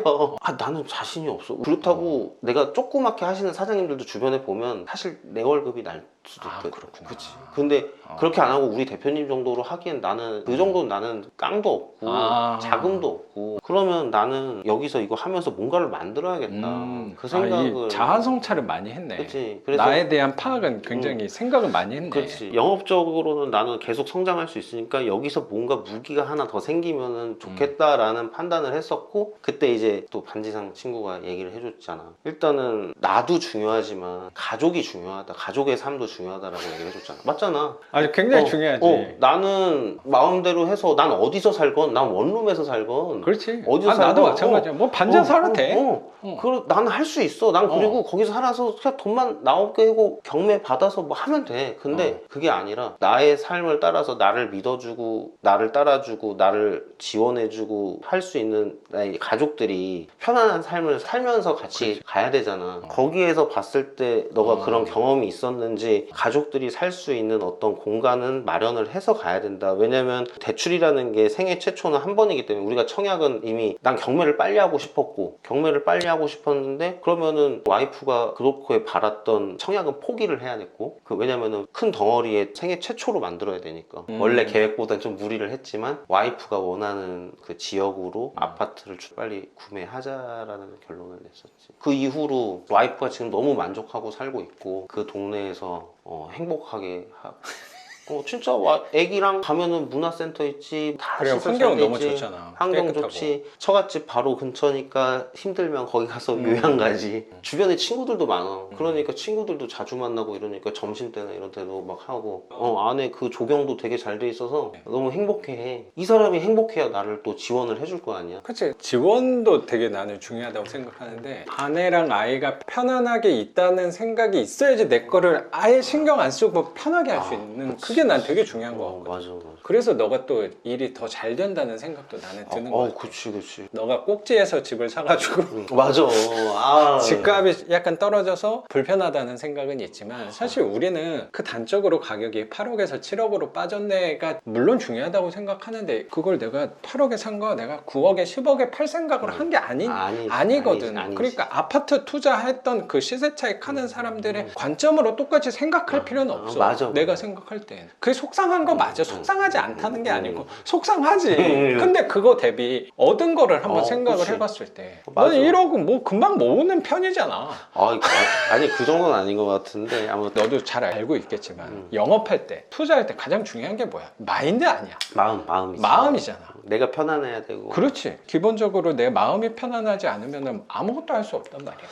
나는 자신이 없어. 그렇다고 내가 조그맣게 하시는 사장님들도 주변에 보면 사실 내 월급이 날 수도 있거든. 그렇구나. 그치. 근데 그렇게 안 하고 우리 대표님 정도로 하기엔 나는 그 정도는 나는 깡도 없고 자금도 없고 그러면 나는 여기서 이거 하면서 뭔가를 만들어야겠다. 그 생각을 이 자아 성찰을 많이 했네. 그치. 그래서 나에 대한 파악은 굉장히 생각을 많이 했네. 그렇지. 영업적으로는 나는 계속 성장할 수 있으니까 여기서 뭔가 무기가 하나 더 생기면은 좋겠다라는 판단을 했었고 그때 이제 또 반지상 친구가 얘기를 해줬잖아. 일단은 나도 중요하지만 가족이 중요하다. 가족의 삶도 중요하다라고 얘기를 해줬잖아. 맞잖아. 굉장히 중요하지. 나는 마음대로 해서 난 어디서 살건 난 원룸에서 살건 그렇지. 어디서 나도 살건 마찬가지야. 뭐 반전 살아도 돼. 나는 할 수 있어. 난 그리고 거기서 살아서 그냥 돈만 나오게 하고 경매 받아서 뭐 하면 돼. 근데 그게 아니라 나의 삶을 따라서 나를 믿어주고 나를 따라주고 나를 지원해주고 할 수 있는 나의 가족들이 편안한 삶을 살면서 같이 가야 되잖아. 거기에서 봤을 때 너가 그런 경험이 있었는지 가족들이 살 수 있는 어떤 공간은 마련을 해서 가야 된다. 왜냐면 대출이라는 게 생애 최초는 한 번이기 때문에 우리가 청약은 이미 난 경매를 빨리 하고 싶었고 경매를 빨리 하고 싶었는데 그러면은 와이프가 그렇게 바랐던 청약은 포기를 해야 됐고 왜냐면은 큰 덩어리에 생애 최초로 만들어야 되니까 원래 계획보다는 좀 무리를 했지만 와이프가 원하는 그 지역으로 아파트를 빨리 구매하자라는 결론을 냈었지. 그 이후로 와이프가 지금 너무 만족하고 살고 있고 그 동네에서 행복하게 하고 진짜 애기랑 가면은 문화센터 있지 다 그래, 시설 환경은 잘 너무 돼 있지. 좋잖아. 환경 깨끗하고. 좋지. 처갓집 바로 근처니까 힘들면 거기 가서 요양 가지. 주변에 친구들도 많아. 그러니까 친구들도 자주 만나고 이러니까 점심때나 이런 때도 막 하고 안에 그 조경도 되게 잘 돼 있어서 너무 행복해. 이 사람이 행복해야 나를 또 지원을 해줄 거 아니야. 그치. 지원도 되게 나는 중요하다고 생각하는데 아내랑 아이가 편안하게 있다는 생각이 있어야지 내 거를 아예 신경 안 쓰고 편하게 할 수 있는 그게 난 되게 중요한 거 같거든. 맞아. 그래서 너가 또 일이 더 잘 된다는 생각도 나는 드는 거야. 그치. 너가 꼭지에서 집을 사가지고 맞아. 집값이 약간 떨어져서 불편하다는 생각은 있지만 사실 우리는 그 단적으로 가격이 8억에서 7억으로 빠졌네가 물론 중요하다고 생각하는데 그걸 내가 8억에 산 거 내가 9억에 10억에 팔 생각으로 한 게 아니거든. 아니지. 그러니까 아파트 투자했던 그 시세 차익 하는 사람들의 관점으로 똑같이 생각할 필요는 없어. 맞아. 내가 생각할 땐 그게 속상한 거 맞아. 속상하지 않다는 게 아니고 속상하지. 근데 그거 대비 얻은 거를 한번 생각을 그치. 해봤을 때 맞아. 너는 1억은 뭐 금방 모으는 편이잖아. 아니 그 정도는 아닌 것 같은데 아무튼 너도 잘 알고 있겠지만 영업할 때 투자할 때 가장 중요한 게 뭐야? 마인드 아니야. 마음이지. 마음이잖아. 내가 편안해야 되고. 그렇지. 기본적으로 내 마음이 편안하지 않으면 아무것도 할 수 없단 말이야.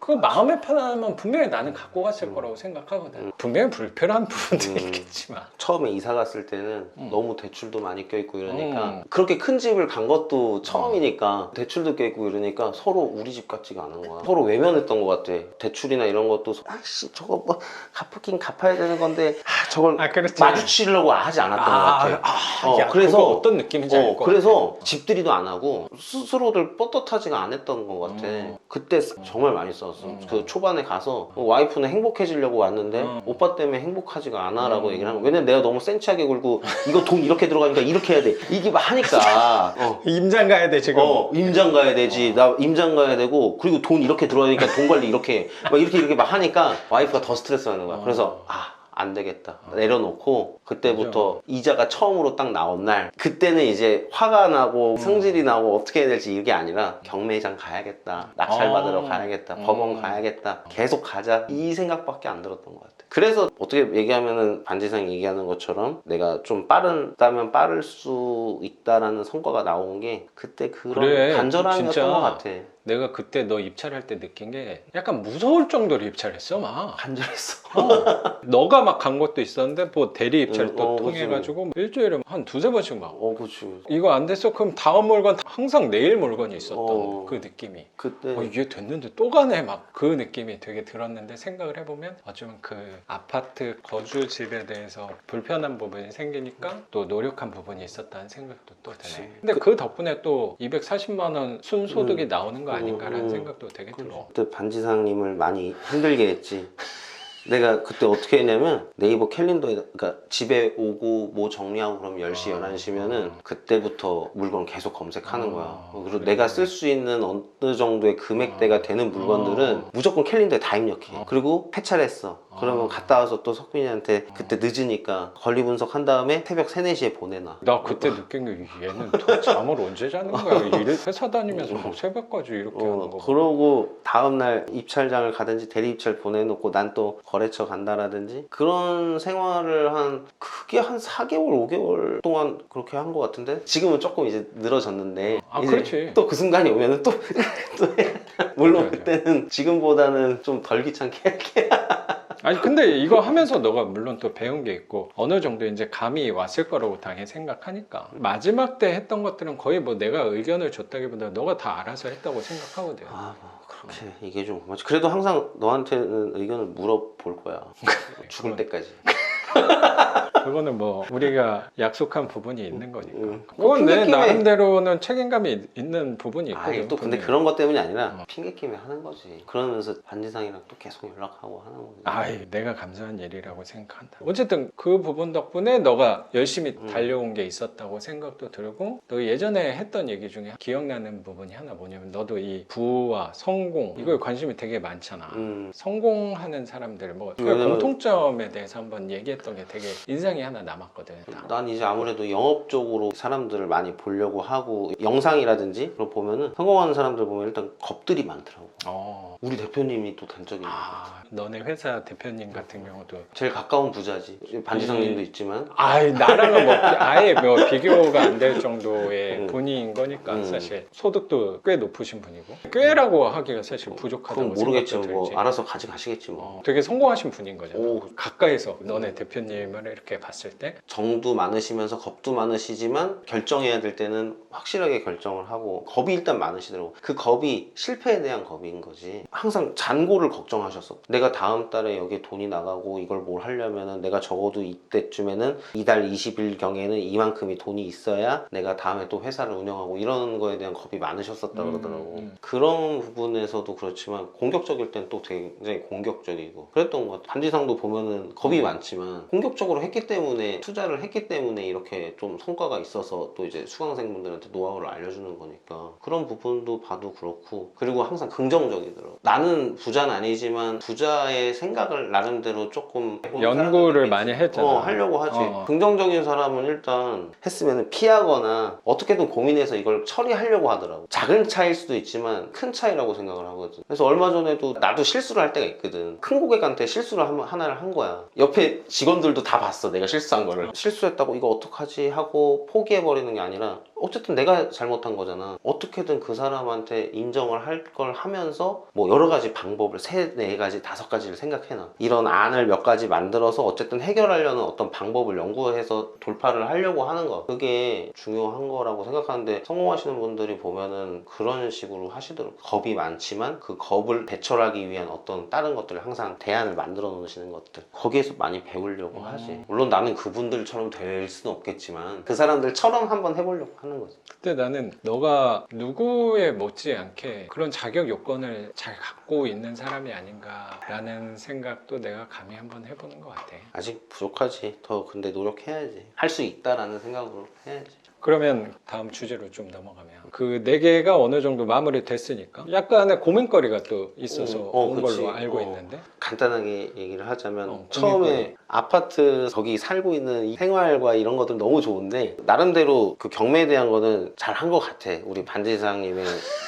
그 마음의 편안함은 분명히 나는 갖고 갔을 거라고 생각하거든. 분명히 불편한 부분도 있겠지만 처음에 이사 갔을 때는 너무 대출도 많이 껴있고 이러니까 그렇게 큰 집을 간 것도 처음이니까 대출도 껴있고 이러니까 서로 우리 집 같지가 않은 거야. 서로 외면했던 것 같아. 대출이나 이런 것도 아씨 저거 뭐 갚긴 갚아야 되는 건데 저걸 그렇지. 마주치려고 하지 않았던 것 같아. 야, 그래서 그거 어떤 느낌인지 알 것 그래서 집들이도 안 하고 스스로들 떳떳하지가 않았던 것 같아. 그때 정말 많이 썼어. 그 초반에 가서 와이프는 행복해지려고 왔는데 오빠 때문에 행복하지가 않아라고 얘기를 한 거야. 왜냐면 내가 너무 센치하게 굴고 이거 돈 이렇게 들어가니까 이렇게 해야 돼. 이게 막 하니까 임장 가야 돼 지금. 임장 가야 되지. 나 임장 가야 되고 그리고 돈 이렇게 들어가니까 돈 관리 이렇게 막 이렇게 막 하니까 와이프가 더 스트레스 받는 거야. 그래서 안 되겠다. 내려놓고 그때부터 이자가 처음으로 딱 나온 날 그때는 이제 화가 나고 성질이 나고 어떻게 해야 될지 이게 아니라 경매장 가야겠다. 낙찰 받으러 가야겠다. 법원 가야겠다. 계속 가자. 이 생각밖에 안 들었던 것 같아. 그래서 어떻게 얘기하면은 반지상 얘기하는 것처럼 내가 좀 빠르다면 빠를 수 있다라는 성과가 나온 게 그때 그런 간절함이었던 것 같아. 내가 그때 너 입찰할 때 느낀 게 약간 무서울 정도로 입찰했어 막. 간절했어. 너가 막 간 것도 있었는데 뭐 대리 입찰 또 그치. 통해가지고 일주일에 한 두세 번씩 막 그치. 이거 안 됐어? 그럼 다음 물건 항상 내일 물건이 있었던 그 느낌이 그때 이게 됐는데 또 가네 막 그 느낌이 되게 들었는데 생각을 해보면 어쩌면 그 아파트 거주 집에 대해서 불편한 부분이 생기니까 또 노력한 부분이 있었다는 생각도 또 드네. 근데 그 덕분에 또 240만 원 순소득이 나오는 거 거 아닌가라는 음. 생각도 되게 들어. 그때 반지상님을 많이 힘들게 했지. 내가 그때 어떻게 했냐면 네이버 캘린더에 그러니까 집에 오고 뭐 정리하고 그럼 10시, 11시면은 그때부터 물건 계속 검색하는 거야. 그리고 그래. 내가 쓸 수 있는 어느 정도의 금액대가 되는 물건들은 무조건 캘린더에 다 입력해. 그리고 폐차를 했어. 그러면 갔다 와서 또 석빈이한테 그때 늦으니까 권리 분석한 다음에 새벽 3, 4시에 보내놔. 나 그때 느낀 게 얘는 더 잠을 언제 자는 거야? 일을 회사 다니면서 뭐 새벽까지 이렇게 하는 거. 그러고 다음날 입찰장을 가든지 대리 입찰 보내놓고 난 또 거래처 간다라든지 그런 생활을 크게 한 4개월, 5개월 동안 그렇게 한 것 같은데 지금은 조금 이제 늘어졌는데 이제 그렇지. 또 그 순간이 오면은 또 물론 맞아. 그때는 지금보다는 좀 덜 귀찮게 할게. 아니 근데 이거 하면서 너가 물론 또 배운 게 있고 어느 정도 이제 감이 왔을 거라고 당연히 생각하니까 마지막 때 했던 것들은 거의 뭐 내가 의견을 줬다기보다 너가 다 알아서 했다고 생각하거든. 뭐 그렇게 이게 좀 고맙지. 그래도 항상 너한테는 의견을 물어볼 거야. 죽을 때까지. 그거는 뭐 우리가 약속한 부분이 있는 거니까. 뭐 그건 내 핑계김에- 나름대로는 책임감이 있는 부분이 있거든. 아니 또 근데 분명히. 그런 것 때문이 아니라 핑계김에 하는 거지. 그러면서 반지상이랑 또 계속 연락하고 하는 거지. 아이, 내가 감사한 일이라고 생각한다. 어쨌든 그 부분 덕분에 너가 열심히 달려온 게 있었다고 생각도 들고 너 예전에 했던 얘기 중에 기억나는 부분이 하나 뭐냐면 너도 이 부와 성공 이거에 관심이 되게 많잖아. 성공하는 사람들 뭐 그 왜냐면- 공통점에 대해서 한번 얘기했던 게 되게 인상이 하나 남았거든. 난 이제 아무래도 영업 쪽으로 사람들을 많이 보려고 하고 영상이라든지 그런 거 보면은 성공하는 사람들 보면 일단 겁들이 많더라고. 우리 대표님이 또 단적인 거야. 너네 회사 대표님 같은 경우도 제일 가까운 부자지. 반지상님도 있지만 아이 나랑은 뭐 아예 뭐 비교가 안 될 정도의 분인 거니까 사실 소득도 꽤 높으신 분이고 꽤라고 하기가 사실 부족하다고 그건 모르겠지. 생각도 뭐 들지. 알아서 가져가시겠지 뭐. 되게 성공하신 분인 거잖아. 오. 가까이서 너네 대표님을 이렇게 봤을 때 정도 많으시면서 겁도 많으시지만 결정해야 될 때는 확실하게 결정을 하고 겁이 일단 많으시더라고. 그 겁이 실패에 대한 겁인 거지. 항상 잔고를 걱정하셨어. 내가 다음 달에 여기에 돈이 나가고 이걸 뭘 하려면은 내가 적어도 이때쯤에는 이달 20일 경에는 이만큼이 돈이 있어야 내가 다음에 또 회사를 운영하고 이런 거에 대한 겁이 많으셨었다 그러더라고. 그런 부분에서도 그렇지만 공격적일 땐 또 굉장히 공격적이고 그랬던 것 같아. 반지상도 보면은 겁이 많지만 공격적으로 했기 때문에 투자를 했기 때문에 이렇게 좀 성과가 있어서 또 이제 수강생분들한테 노하우를 알려주는 거니까 그런 부분도 봐도 그렇고 그리고 항상 긍정적이더라고. 나는 부자는 아니지만 부자의 생각을 나름대로 조금 연구를 많이 했잖아. 하려고 하지. 긍정적인 사람은 일단 했으면 피하거나 어떻게든 고민해서 이걸 처리하려고 하더라고. 작은 차이일 수도 있지만 큰 차이라고 생각을 하거든. 그래서 얼마 전에도 나도 실수를 할 때가 있거든. 큰 고객한테 실수를 하나를 한 거야. 옆에 직원들도 다 봤어. 내가 실수한 거를. 실수했다고 이거 어떡하지 하고 포기해버리는 게 아니라 어쨌든 내가 잘못한 거잖아. 어떻게든 그 사람한테 인정을 할 걸 하면서 뭐 여러 가지 방법을 3, 4가지, 5가지를 생각해놔. 이런 안을 몇 가지 만들어서 어쨌든 해결하려는 어떤 방법을 연구해서 돌파를 하려고 하는 거. 그게 중요한 거라고 생각하는데 성공하시는 분들이 보면은 그런 식으로 하시더라고요. 겁이 많지만 그 겁을 배출하기 위한 어떤 다른 것들을 항상 대안을 만들어 놓으시는 것들. 거기에서 많이 배우려고 하지. 물론 나는 그분들처럼 될 수는 없겠지만 그 사람들처럼 한번 해보려고 하는 거지. 그때 나는 너가 누구에 못지않게 그런 자격 요건을 잘 갖고 있는 사람이 아닌가라는 생각도 내가 감히 한번 해보는 것 같아. 아직 부족하지. 더 근데 노력해야지. 할 수 있다라는 생각으로 해야지. 그러면 다음 주제로 좀 넘어가면 그 4개가 어느 정도 마무리 됐으니까 약간의 고민거리가 또 있어서 온 그치. 걸로 알고 있는데 간단하게 얘기를 하자면 고민거리. 처음에 아파트 거기 살고 있는 이 생활과 이런 것들 너무 좋은데 나름대로 그 경매에 대한 거는 잘 한 것 같아. 우리 반지사님의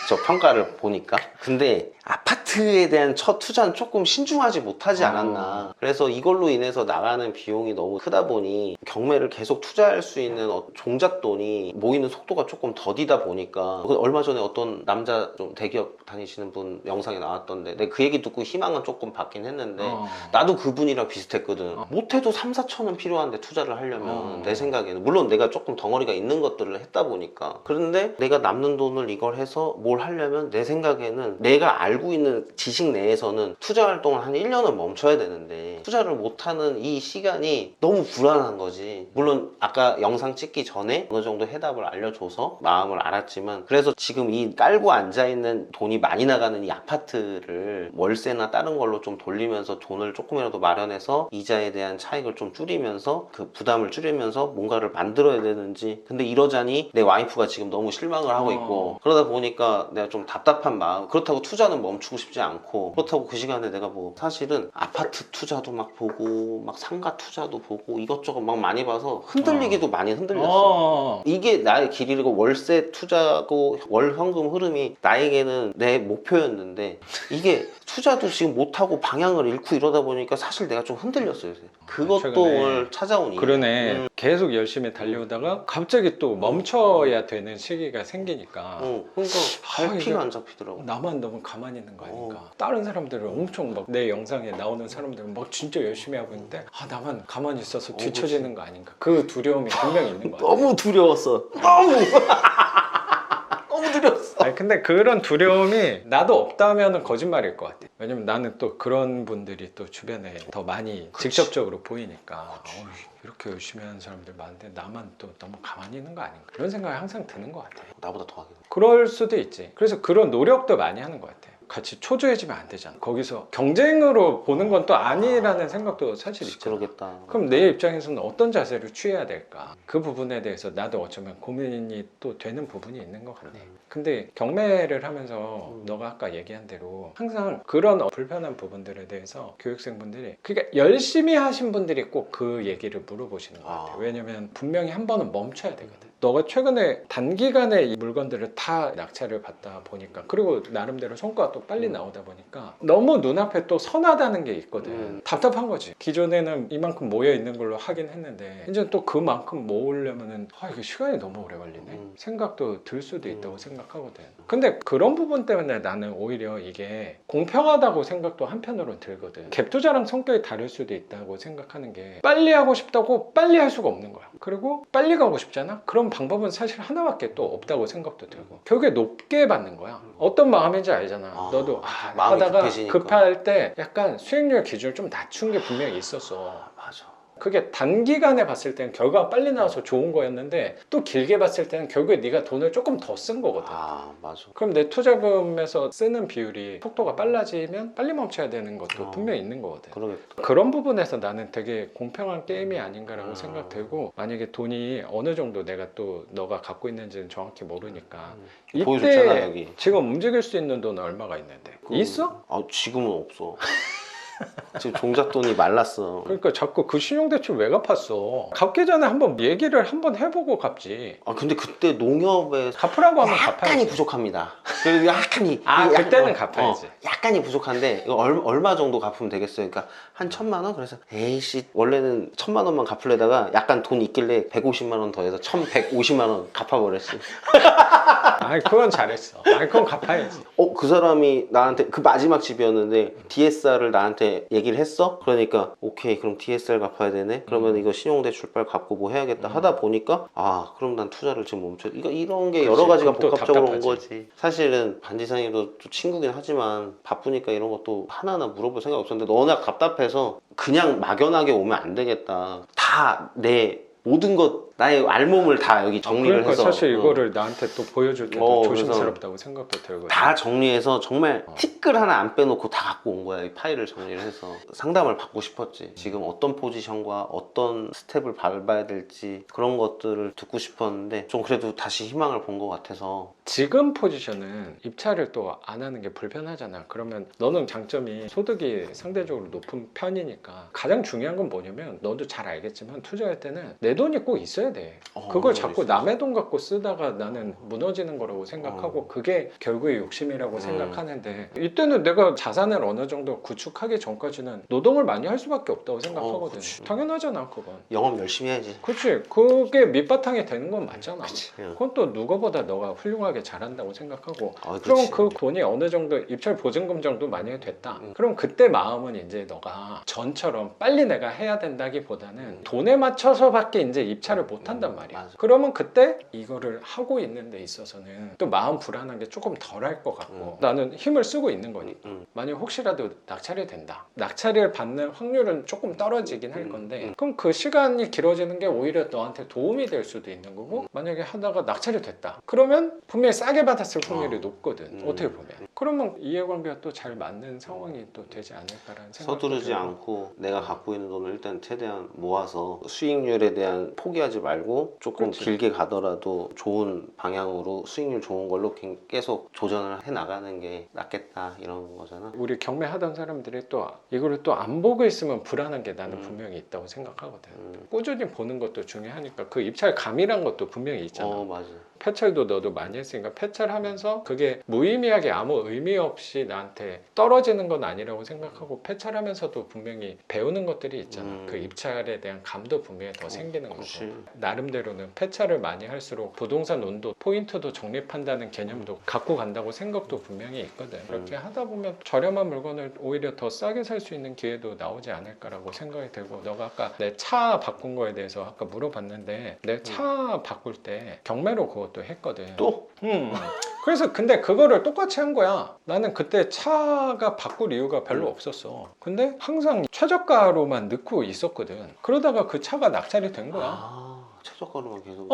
저 평가를 보니까. 근데 아파트에 대한 첫 투자는 조금 신중하지 못하지 않았나. 그래서 이걸로 인해서 나가는 비용이 너무 크다 보니 경매를 계속 투자할 수 있는 종잣돈이 모이는 속도가 조금 더디다 보니까 얼마 전에 어떤 남자 좀 대기업 다니시는 분 영상에 나왔던데 내가 그 얘기 듣고 희망은 조금 받긴 했는데 나도 그분이랑 비슷했거든. 못해도 3, 4천은 필요한데 투자를 하려면 내 생각에는 물론 내가 조금 덩어리가 있는 것들을 했다 보니까 그런데 내가 남는 돈을 이걸 해서 뭘 하려면 내 생각에는 내가 알고 있는 사실은 지식 내에서는 투자 활동을 한 1년은 멈춰야 되는데 투자를 못하는 이 시간이 너무 불안한 거지. 물론 아까 영상 찍기 전에 어느 정도 해답을 알려줘서 마음을 알았지만, 그래서 지금 이 깔고 앉아있는 돈이 많이 나가는 이 아파트를 월세나 다른 걸로 좀 돌리면서 돈을 조금이라도 마련해서 이자에 대한 차익을 좀 줄이면서 그 부담을 줄이면서 뭔가를 만들어야 되는지. 근데 이러자니 내 와이프가 지금 너무 실망을 하고 있고, 그러다 보니까 내가 좀 답답한 마음. 그렇다고 투자는 멈추고 싶지 않고, 그렇다고 그 시간에 내가 뭐 사실은 아파트 투자도 막 보고 막 상가 투자도 보고 이것저것 막 많이 봐서 흔들리기도 많이 흔들렸어. 이게 나의 길이고 월세 투자고 월 현금 흐름이 나에게는 내 목표였는데, 이게 투자도 지금 못하고 방향을 잃고 이러다 보니까 사실 내가 좀 흔들렸어요 요새. 그것도 최근에. 오늘 찾아오니. 그러네. 계속 열심히 달려오다가 갑자기 또 멈춰야 되는 시기가 생기니까 그러니까 갈피가 이게 안 잡히더라고. 나만 너무 가만히 있는 거 아닌가. 다른 사람들은 엄청 막 내 영상에 나오는 사람들은 막 진짜 열심히 하고 있는데 나만 가만히 있어서 뒤처지는 거 아닌가. 그 두려움이 분명히 있는 거 같아. 너무 두려웠어. 너무 너무 두려웠어. 아니 근데 그런 두려움이 나도 없다면 거짓말일 것 같아. 왜냐면 나는 또 그런 분들이 또 주변에 더 많이 직접적으로 보이니까 이렇게 열심히 하는 사람들 많은데 나만 또 너무 가만히 있는 거 아닌가, 이런 생각이 항상 드는 것 같아. 나보다 더 하게 돼. 그럴 수도 있지. 그래서 그런 노력도 많이 하는 것 같아. 같이 초조해지면 안 되잖아. 거기서 경쟁으로 보는 건 또 아니라는 생각도 사실 있잖아. 그러겠다. 그럼 내 입장에서는 어떤 자세를 취해야 될까? 그 부분에 대해서 나도 어쩌면 고민이 또 되는 부분이 있는 것 같네. 근데 경매를 하면서 너가 아까 얘기한 대로 항상 그런 불편한 부분들에 대해서 교육생분들이, 그러니까 열심히 하신 분들이 꼭 그 얘기를 물어보시는 것 같아요. 왜냐면 분명히 한 번은 멈춰야 되거든. 너가 최근에 단기간에 이 물건들을 다 낙찰을 받다 보니까, 그리고 나름대로 성과가 또 빨리 나오다 보니까 너무 눈앞에 또 선하다는 게 있거든. 답답한 거지. 기존에는 이만큼 모여 있는 걸로 하긴 했는데 이제 또 그만큼 모으려면은 이거 시간이 너무 오래 걸리네 생각도 들 수도 있다고 생각하거든. 근데 그런 부분 때문에 나는 오히려 이게 공평하다고 생각도 한편으로는 들거든. 갭 투자랑 성격이 다를 수도 있다고 생각하는 게, 빨리 하고 싶다고 빨리 할 수가 없는 거야. 그리고 빨리 가고 싶잖아? 그럼 방법은 사실 하나밖에 또 없다고 생각도 들고, 결국에 높게 받는 거야. 어떤 마음인지 알잖아. 너도 마음이 하다가 급해지니까. 급할 때 약간 수익률 기준을 좀 낮춘 게 분명히 있었어. 맞아. 그게 단기간에 봤을 때는 결과가 빨리 나와서 좋은 거였는데, 또 길게 봤을 때는 결국에 네가 돈을 조금 더 쓴 거거든. 맞아. 그럼 내 투자금에서 쓰는 비율이 속도가 빨라지면 빨리 멈춰야 되는 것도 분명히 있는 거거든. 그러겠다. 그런 부분에서 나는 되게 공평한 게임이 아닌가라고 생각되고, 만약에 돈이 어느 정도 내가 또 너가 갖고 있는지는 정확히 모르니까 보여줬잖아, 이때 여기. 지금 움직일 수 있는 돈은 얼마가 있는데? 있어? 지금은 없어. 지금 종잣돈이 말랐어. 그러니까 자꾸 그 신용대출 왜 갚았어? 갚기 전에 한번 얘기를 한번 해보고 갚지. 근데 그때 농협에 갚으라고 하면 약간이 갚아야지. 부족합니다. 그래도 약간이. 그때는 갚아야지. 약간이 부족한데 이거 얼마 정도 갚으면 되겠어요? 그러니까 한 1,000만 원? 그래서 에이씨, 원래는 1,000만 원만 갚으려다가 약간 돈 있길래 150만 원 더해서 1,150만 원 갚아버렸어. 그건 잘했어. 그건 갚아야지. 그 사람이 나한테, 그 마지막 집이었는데 DSR을 나한테 얘기를 했어? 그러니까 오케이, 그럼 DSR 갚아야 되네? 그러면 이거 신용대출 빨리 갚고 뭐 해야겠다 하다 보니까 그럼 난 투자를 지금 멈춰. 이런 게 여러 가지가 그럼 또 복합적으로 온 답답하지. 거지. 사실은 반지상이도 또 친구긴 하지만 바쁘니까 이런 것도 하나하나 물어볼 생각 없었는데, 워낙 답답해서 그냥 막연하게 오면 안 되겠다. 다 내 모든 것, 나의 알몸을 다 여기 정리를 그러니까 해서 사실 이거를 나한테 또 보여줄 때도 그래서 조심스럽다고 생각도 들고. 다 정리해서 정말 티끌 하나 안 빼놓고 다 갖고 온 거야. 이 파일을 정리를 해서 상담을 받고 싶었지. 지금 어떤 포지션과 어떤 스텝을 밟아야 될지 그런 것들을 듣고 싶었는데, 좀 그래도 다시 희망을 본 것 같아서. 지금 포지션은 입찰을 또 안 하는 게 불편하잖아. 그러면 너는 장점이 소득이 상대적으로 높은 편이니까, 가장 중요한 건 뭐냐면, 너도 잘 알겠지만 투자할 때는 내 돈이 꼭 있어야 돼. 그걸 자꾸 남의 돈 갖고 쓰다가 나는 무너지는 거라고 생각하고, 그게 결국에 욕심이라고 생각하는데, 이때는 내가 자산을 어느 정도 구축하기 전까지는 노동을 많이 할 수밖에 없다고 생각하거든. 당연하잖아, 그건. 영업 열심히 해야지. 그치. 그게 밑바탕이 되는 건 맞잖아. 그치. 그건 또 누구보다 너가 훌륭하게 훌륭하게 잘한다고 생각하고 아, 그럼 그치. 그 돈이 어느 정도 입찰 보증금 정도 만약에 됐다. 그럼 그때 마음은 이제 너가 전처럼 빨리 내가 해야 된다기보다는 돈에 맞춰서밖에 이제 입찰을 못 한단 말이야. 맞아. 그러면 그때 이거를 하고 있는 데 있어서는 또 마음 불안한 게 조금 덜 할 것 같고 나는 힘을 쓰고 있는 거니까. 만약 혹시라도 낙찰이 된다. 낙찰을 받는 확률은 조금 떨어지긴 할 건데 그럼 그 시간이 길어지는 게 오히려 너한테 도움이 될 수도 있는 거고 만약에 하다가 낙찰이 됐다. 그러면 분명히 싸게 받았을 확률이 높거든. 어떻게 보면. 그러면 이해관계가 또 잘 맞는 상황이 또 되지 않을까라는 생각이 서두르지 들고. 않고 내가 갖고 있는 돈을 일단 최대한 모아서 수익률에 대한 포기하지 말고 조금 그렇지. 길게 가더라도 좋은 방향으로 수익률 좋은 걸로 계속 조정을 해 나가는 게 낫겠다 이런 거잖아. 우리 경매하던 사람들이 또 이거를 또 안 보고 있으면 불안한 게 나는 분명히 있다고 생각하거든. 꾸준히 보는 것도 중요하니까 그 입찰감이란 것도 분명히 있잖아. 맞아. 폐찰도 너도 많이 했으니까 폐찰하면서 그게 무의미하게 아무 의미 없이 나한테 떨어지는 건 아니라고 생각하고 폐찰하면서도 분명히 배우는 것들이 있잖아. 그 입찰에 대한 감도 분명히 더 생기는 그치. 거고 나름대로는 폐찰을 많이 할수록 부동산 온도 포인트도 적립한다는 개념도 갖고 간다고 생각도 분명히 있거든. 그렇게 하다 보면 저렴한 물건을 오히려 더 싸게 살 수 있는 기회도 나오지 않을까라고 생각이 들고 너가 아까 내 차 바꾼 거에 대해서 아까 물어봤는데 내 차 바꿀 때 경매로 그것도 했거든. 또? 그래서 근데 그거를 똑같이 한 거야. 나는 그때 차가 바꿀 이유가 별로 없었어. 근데 항상 최저가로만 넣고 있었거든. 그러다가 그 차가 낙찰이 된 거야. 최저가로만 계속.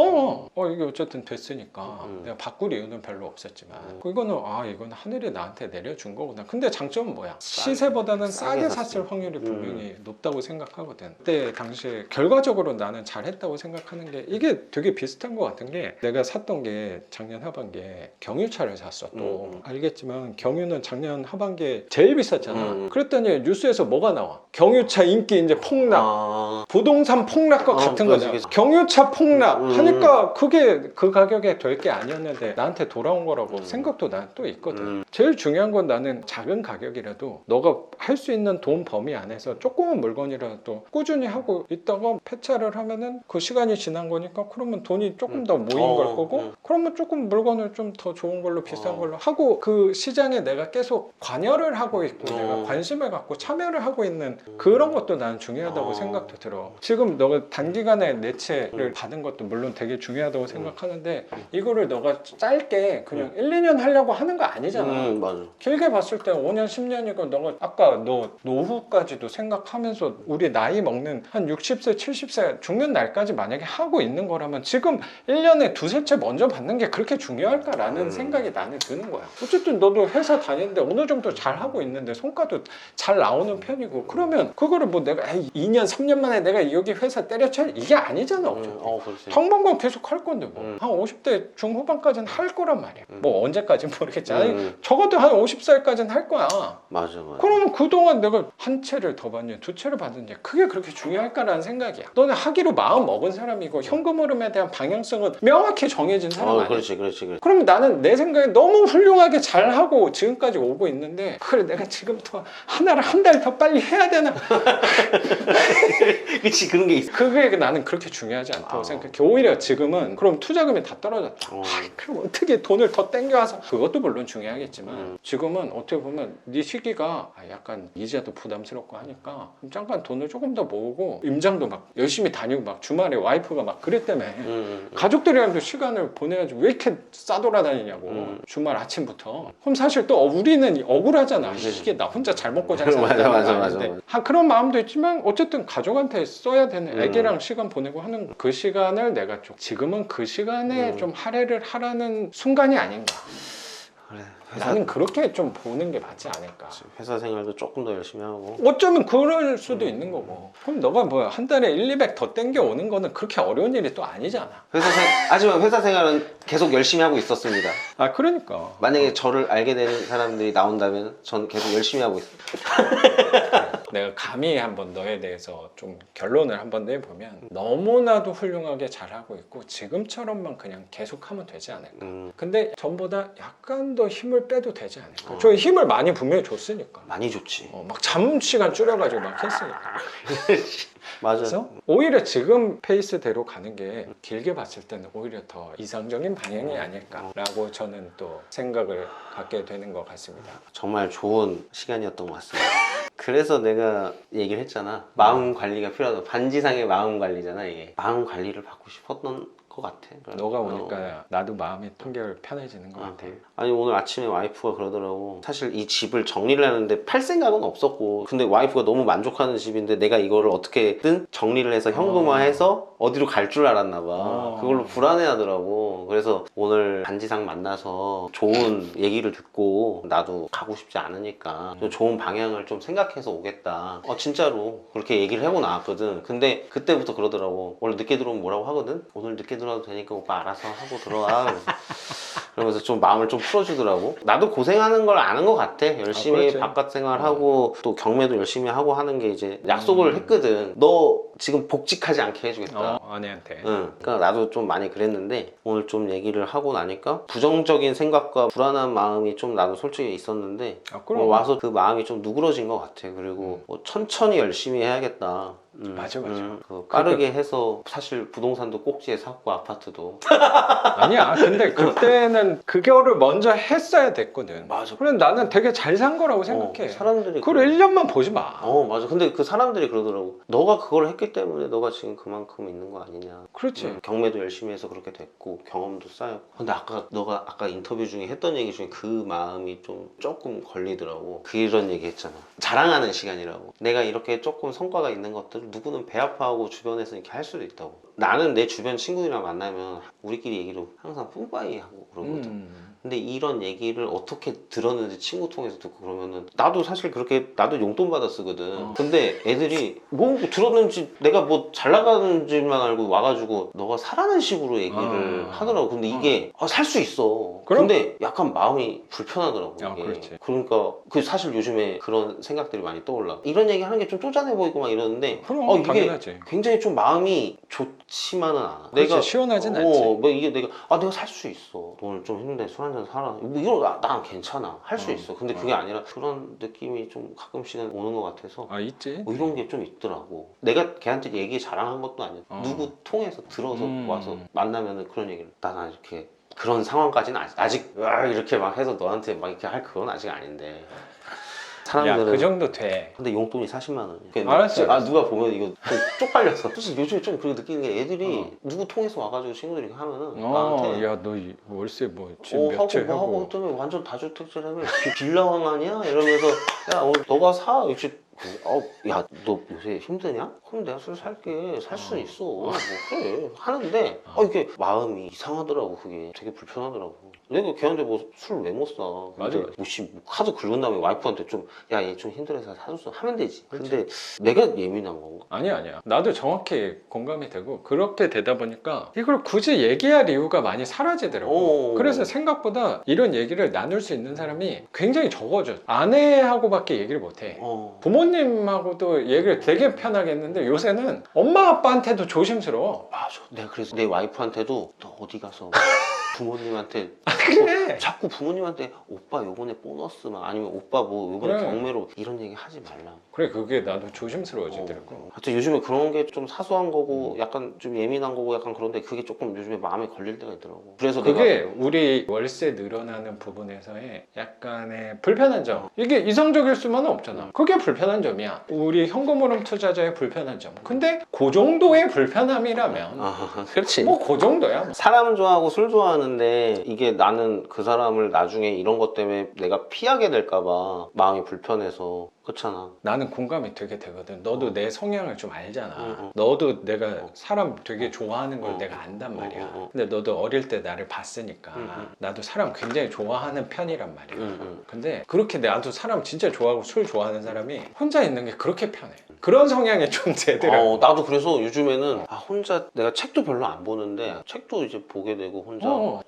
이게 어쨌든 됐으니까 내가 바꿀 이유는 별로 없었지만 이거는 이건 하늘이 나한테 내려준 거구나. 근데 장점은 뭐야? 시세보다는 싸게 샀을 확률이 분명히 높다고 생각하거든. 그때 당시에 결과적으로 나는 잘했다고 생각하는 게 이게 되게 비슷한 것 같은 게 내가 샀던 게 작년 하반기에 경유차를 샀어. 또 알겠지만 경유는 작년 하반기에 제일 비쌌잖아. 그랬더니 뉴스에서 뭐가 나와? 경유차 인기 이제 폭락. 부동산 폭락과 같은 거죠. 경유차 폭락 하니까 그게 그 가격에 될 게 아니었는데 나한테 돌아온 거라고 생각도 난 또 있거든. 제일 중요한 건 나는 작은 가격이라도 너가 할 수 있는 돈 범위 안에서 조그만 물건이라도 꾸준히 하고 있다가 폐차를 하면은 그 시간이 지난 거니까 그러면 돈이 조금 더 모인 걸 거고 그러면 조금 물건을 좀 더 좋은 걸로 비싼 걸로 하고 그 시장에 내가 계속 관여를 하고 있고 내가 관심을 갖고 참여를 하고 있는 그런 것도 나는 중요하다고 생각도 들어. 지금 너가 단기간에 내채를 받은 것도 물론 되게 중요하다고 생각하는데 이거를 너가 짧게 그냥 1, 2년 하려고 하는 거 아니잖아. 맞아. 길게 봤을 때 5년, 10년이고 너가 아까 너 노후까지도 생각하면서 우리 나이 먹는 한 60세, 70세 죽는 날까지 만약에 하고 있는 거라면 지금 1년에 두세 채 먼저 받는 게 그렇게 중요할까라는 생각이 나는 드는 거야. 어쨌든 너도 회사 다니는데 어느 정도 잘 하고 있는데 성과도 잘 나오는 편이고 그러면 그거를 뭐 내가 2년, 3년 만에 내가 여기 회사 때려쳐 이게 아니잖아. 당분간 계속 할 건데 뭐 한 50대 중후반까지는 할 거란 말이야. 뭐 언제까지는 모르겠지. 아니, 적어도 한 50살까지는 할 거야. 맞아. 그러면 그동안 내가 한 채를 더 받냐 두 채를 받느냐 그게 그렇게 중요할까라는 생각이야. 너는 하기로 마음 먹은 사람이고 현금 흐름에 대한 방향성은 명확히 정해진 사람 아니야. 그렇지. 그러면 나는 내 생각에 너무 훌륭하게 잘하고 지금까지 오고 있는데 그래 내가 지금부터 하나를 한 달 더 빨리 해야 되나. 그치, 그런 게 있어. 그게 나는 그렇게 중요하지 않다고 생각해. 오히려 지금은 그럼 투자금이 다 떨어졌다. 그럼 어떻게 돈을 더 땡겨와서 그것도 물론 중요하겠지만 지금은 어떻게 보면 네 시기가 약간 이자도 부담스럽고 하니까 잠깐 돈을 조금 더 모으고 임장도 막 열심히 다니고 막 주말에 와이프가 막 그랬다며. 가족들이랑도 시간을 보내야지 왜 이렇게 싸돌아다니냐고. 주말 아침부터. 그럼 사실 또 우리는 억울하잖아. 이게 나 혼자 잘 먹고 잘 사는 맞아. 그런 마음도 있지만 어쨌든 가족한테 써야 되는 애기랑 시간 보내고 하는 그 시간을 내가 좀 지금은 그 시간에 좀 할애를 하라는 순간이 아닌가. 그래. 나는 그렇게 좀 보는 게 맞지 않을까. 회사 생활도 조금 더 열심히 하고. 어쩌면 그럴 수도 있는 거고. 그럼 너가 뭐야 한 달에 1, 200 더 땡겨 오는 거는 그렇게 어려운 일이 또 아니잖아. 하지만 회사 생활은 계속 열심히 하고 있었습니다. 그러니까. 만약에 저를 알게 되는 사람들이 나온다면 전 계속 열심히 하고 있습니다. 내가 감히 한번 너에 대해서 좀 결론을 한번 내보면 너무나도 훌륭하게 잘하고 있고 지금처럼만 그냥 계속하면 되지 않을까. 근데 전보다 약간 더 힘을 빼도 되지 않을까. 저 힘을 많이 분명히 줬으니까. 많이 좋지. 막 잠 시간 줄여가지고 막 했으니까. 맞아. 그래서 오히려 지금 페이스대로 가는 게 길게 봤을 때는 오히려 더 이상적인 방향이 아닐까라고 저는 또 생각을 갖게 되는 것 같습니다. 정말 좋은 시간이었던 것 같습니다. 그래서 내가 얘기를 했잖아. 마음 관리가 필요하다. 반지상의 마음 관리잖아 이게. 마음 관리를 받고 싶었던 것 같아. 너가 오니까 나도 마음이 한결 편해지는 것 같아. 아니 오늘 아침에 와이프가 그러더라고. 사실 이 집을 정리를 하는데 팔 생각은 없었고, 근데 와이프가 너무 만족하는 집인데 내가 이거를 어떻게든 정리를 해서 현금화해서 어디로 갈 줄 알았나 봐. 그걸로 불안해하더라고. 그래서 오늘 반지상 만나서 좋은 얘기를 듣고 나도 가고 싶지 않으니까 좀 좋은 방향을 좀 생각해서 오겠다. 진짜로 그렇게 얘기를 하고 나왔거든. 근데 그때부터 그러더라고. 원래 늦게 들어오면 뭐라고 하거든? 오늘 늦게 들어와도 되니까 오빠 알아서 하고 들어와. 그러면서 좀 마음을 좀 풀어주더라고. 나도 고생하는 걸 아는 것 같아. 열심히 그렇지. 바깥 생활하고 또 경매도 열심히 하고 하는 게 이제 약속을 했거든. 너 지금 복직하지 않게 해주겠다. 아내한테. 응. 그러니까 나도 좀 많이 그랬는데 오늘 좀 얘기를 하고 나니까 부정적인 생각과 불안한 마음이 좀 나도 솔직히 있었는데 그럼. 와서 그 마음이 좀 누그러진 것 같아. 그리고 천천히 열심히 해야겠다. 맞아. 빠르게 해서 사실 부동산도 꼭지에 샀고 아파트도 아니야. 근데 그때는 그거를 먼저 했어야 됐거든. 맞아. 그래 나는 되게 잘 산 거라고 생각해. 사람들이 그걸 1년만 보지 마. 맞아. 근데 그 사람들이 그러더라고. 너가 그걸 했기 때문에 너가 지금 그만큼 있는 거 아니냐. 그렇지. 경매도 열심히 해서 그렇게 됐고 경험도 쌓였고. 근데 너가 아까 인터뷰 중에 했던 얘기 중에 그 마음이 좀 조금 걸리더라고. 그런 얘기 했잖아. 자랑하는 시간이라고. 내가 이렇게 조금 성과가 있는 것들을 누구는 배 아파하고 주변에서 이렇게 할 수도 있다고. 나는 내 주변 친구들이랑 만나면 우리끼리 얘기로 항상 뿜빠이 하고 그러거든. 근데 이런 얘기를 어떻게 들었는지 친구 통해서 듣고 그러면은 나도 사실 그렇게 나도 용돈 받아 쓰거든. 근데 애들이 뭐 들었는지 내가 뭐 잘 나가는지만 알고 와가지고 너가 사라는 식으로 얘기를 하더라고. 근데 이게 살 수 있어. 그럼? 근데 약간 마음이 불편하더라고. 이게. 그렇지. 그러니까 그 사실 요즘에 그런 생각들이 많이 떠올라. 이런 얘기 하는 게 좀 쪼잔해 보이고 막 이러는데 그럼 이게 당연하지. 굉장히 좀 마음이 좋지만은 않아. 그렇지, 시원하진 않지. 뭐 이게 내가 살 수 있어. 오늘 좀 힘든데 술 한잔 사라. 뭐 이런 난 괜찮아. 할 수 있어. 근데 그게 아니라 그런 느낌이 좀 가끔씩은 오는 것 같아서 있지. 뭐 이런 게 좀 있더라고. 내가 걔한테 얘기 자랑한 것도 아니야. 누구 통해서 들어서 와서 만나면은 그런 얘기를 나는 이렇게 그런 상황까지는 아직 이렇게 막 해서 너한테 막 이렇게 할 그건 아직 아닌데. 사람들은 그 정도 돼. 근데 용돈이 40만 원이야. 알았어. 누가 보면 이거 좀 쪽팔려서. 사실 요즘에 좀 그렇게 느끼는 게 애들이 누구 통해서 와가지고 친구들이 하면은 나한테 야 너 월세 집 하고 몇채 뭐 하고 그다음에 완전 다주택자라며 빌라왕 아니야? 이러면서 야 오늘 너가 사 역시 야 너 요새 힘드냐? 그럼 내가 술 살게. 살 수 있어. 뭐 그래 하는데 이게 마음이 이상하더라고. 그게 되게 불편하더라고. 내가 걔한테 뭐 술 왜 못 사? 맞아. 뭐 카드 긁은 다음에 와이프한테 좀 야 얘 좀 힘들어서 사줬어 하면 되지. 근데 내가 예민한 건가? 아니야. 나도 정확히 공감이 되고 그렇게 되다 보니까 이걸 굳이 얘기할 이유가 많이 사라지더라고. 그래서 생각보다 이런 얘기를 나눌 수 있는 사람이 굉장히 적어져. 아내하고밖에 얘기를 못해. 부모님하고도 얘기를 되게 편하게 했는데 요새는 엄마 아빠한테도 조심스러워. 맞아. 내가 그래서 내 와이프한테도 너 어디 가서 부모님한테 그래. 자꾸 부모님한테 오빠 요번에 보너스 막 아니면 오빠 뭐 요번에 그래. 경매로 이런 얘기 하지 말라. 그래 그게 나도 조심스러워지더라고. 하여튼 요즘에 그런 게 좀 사소한 거고 약간 좀 예민한 거고 약간 그런데 그게 조금 요즘에 마음에 걸릴 때가 있더라고. 그래서 그게 우리 월세 늘어나는 부분에서의 약간의 불편한 점. 이게 이성적일 수만은 없잖아. 그게 불편한 점이야. 우리 현금흐름 투자자의 불편한 점. 근데 그 정도의 불편함이라면 그렇지. 뭐 그 정도야. 사람 좋아하고 술 좋아하는데 이게 나는 그 사람을 나중에 이런 것 때문에 내가 피하게 될까봐 마음이 불편해서. 그렇잖아. 나는 공감이 되게 되거든. 너도 내 성향을 좀 알잖아. 너도 내가 사람 되게 좋아하는 걸 내가 안단 말이야. 근데 너도 어릴 때 나를 봤으니까 나도 사람 굉장히 좋아하는 편이란 말이야. 근데 그렇게 나도 사람 진짜 좋아하고 술 좋아하는 사람이 혼자 있는 게 그렇게 편해. 그런 성향이 좀 되더라고. 나도 그래서 요즘에는 혼자 내가 책도 별로 안 보는데 책도 이제 보게 되고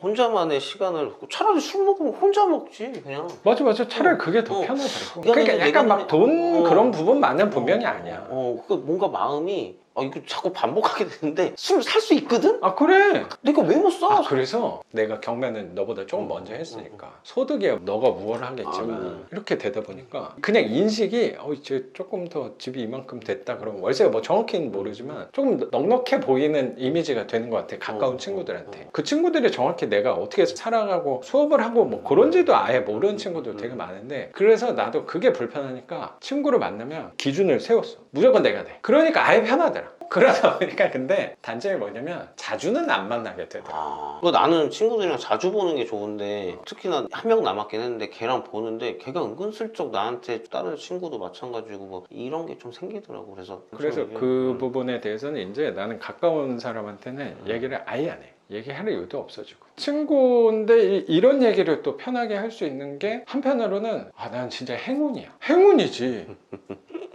혼자만의 시간을 차라리 술 먹으면 혼자 먹지 그냥. 맞아. 차라리 그게 더 편하더라고. 그러니까 그러니까 약간 막 돈 그런 부분만은 분명히 아니야. 그 뭔가 마음이 이거 자꾸 반복하게 되는데 술 살 수 있거든? 아 그래. 내가 왜 못 사? 그래서 내가 경매는 너보다 조금 먼저 했으니까 소득이 너가 우월하겠지만 이렇게 되다 보니까 그냥 인식이 이제 조금 더 집이 이만큼 됐다 그러면 월세가 뭐 정확히는 모르지만 조금 넉넉해 보이는 이미지가 되는 것 같아. 가까운 친구들한테. 그 친구들이 정확히 내가 어떻게 살아가고 수업을 하고 뭐 그런지도 아예 모르는 친구들 되게 많은데, 그래서 나도 그게 불편하니까 친구를 만나면 기준을 세웠어. 무조건 내가 돼. 그러니까 아예 편하더라. 그러다 보니까 근데 단점이 뭐냐면 자주는 안 만나게 되더라. 나는 친구들이랑 자주 보는 게 좋은데 특히나 한 명 남았긴 했는데 걔랑 보는데 걔가 은근슬쩍 나한테 다른 친구도 마찬가지고 뭐 이런 게 좀 생기더라고. 그래서 그 부분에 대해서는 이제 나는 가까운 사람한테는 얘기를 아예 안 해. 얘기할 이유도 없어지고. 친구인데 이런 얘기를 또 편하게 할 수 있는 게 한편으로는 난 진짜 행운이야. 행운이지.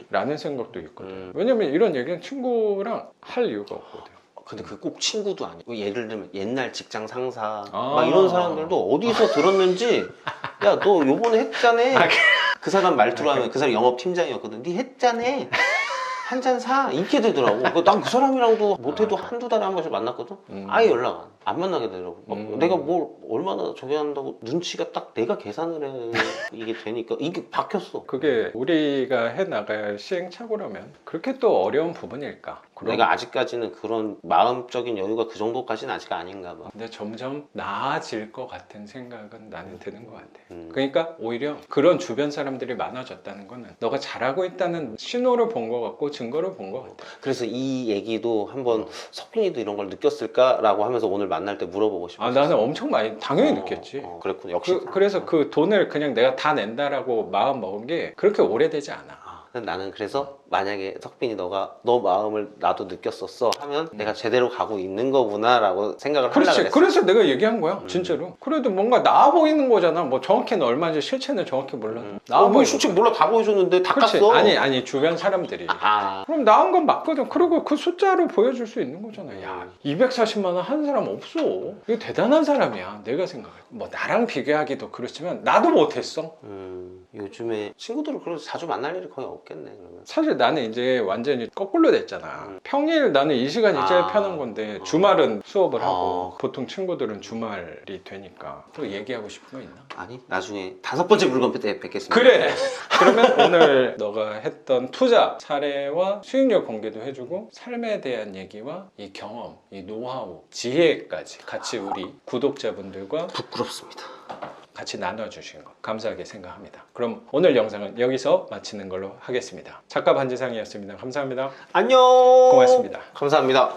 라는 생각도 있거든. 왜냐면 이런 얘기는 친구랑 할 이유가 없거든. 근데 그 꼭 친구도 아니고 예를 들면 옛날 직장 상사 막 이런 사람들도 어디서 들었는지 야 너 요번에 했잖아. 그 사람 말투로 하면 그 사람 영업팀장이었거든. 니 했잖아. 한 잔 사? 이렇게 되더라고. 난 그 사람이랑도 못해도 한두 달에 한 번씩 만났거든? 아예 연락 안 만나게 되더라고. 내가 뭘 얼마나 저기 한다고 눈치가 딱 내가 계산을 해. 이게 되니까 이게 박혔어. 그게 우리가 해나갈 시행착오라면 그렇게 또 어려운 부분일까? 내가 아직까지는 그런 마음적인 여유가 그 정도까지는 아직 아닌가 봐. 근데 점점 나아질 것 같은 생각은 나는 드는 것 같아. 그러니까 오히려 그런 주변 사람들이 많아졌다는 거는 너가 잘하고 있다는 신호를 본 것 같고 증거를 본 것 같아. 그래서 이 얘기도 한번 석빈이도 이런 걸 느꼈을까라고 하면서 오늘 만날 때 물어보고 싶었어. 나는 엄청 많이 당연히 느꼈지. 그랬구나. 역시. 그래서 그 돈을 그냥 내가 다 낸다라고 마음 먹은 게 그렇게 오래되지 않아. 나는 그래서 만약에 석빈이 너가 너 마음을 나도 느꼈었어 하면 내가 제대로 가고 있는 거구나 라고 생각을 하려고 그렇지. 했어. 그래서 내가 얘기한 거야. 진짜로. 그래도 뭔가 나아 보이는 거잖아. 뭐 정확히는 얼마인지 실체는 정확히 몰라도 나아 뭐 보이는 솔직히 몰라. 다 보여줬는데 다 그렇지. 깠어. 아니 주변 사람들이. 그럼 나은 건 맞거든. 그리고 그 숫자로 보여줄 수 있는 거잖아. 야 240만 원 한 사람 없어. 이거 대단한 사람이야. 내가 생각해. 뭐 나랑 비교하기도 그렇지만 나도 못했어. 요즘에 친구들을 그래서 자주 만날 일이 거의 없겠네. 그러면. 사실 나는 이제 완전히 거꾸로 됐잖아. 평일 나는 이 시간이 제일 편한 건데 주말은 수업을 하고 보통 친구들은 주말이 되니까. 또 얘기하고 싶은 거 있나? 아니 나중에 5번째 물건 때 뵙겠습니다. 그래. 그러면 오늘 너가 했던 투자 사례와 수익률 공개도 해주고 삶에 대한 얘기와 이 경험, 이 노하우, 지혜까지 같이 우리 구독자분들과 부끄럽습니다. 같이 나눠주신 거 감사하게 생각합니다. 그럼 오늘 영상은 여기서 마치는 걸로 하겠습니다. 작가 반지상이었습니다. 감사합니다. 안녕. 고맙습니다. 감사합니다.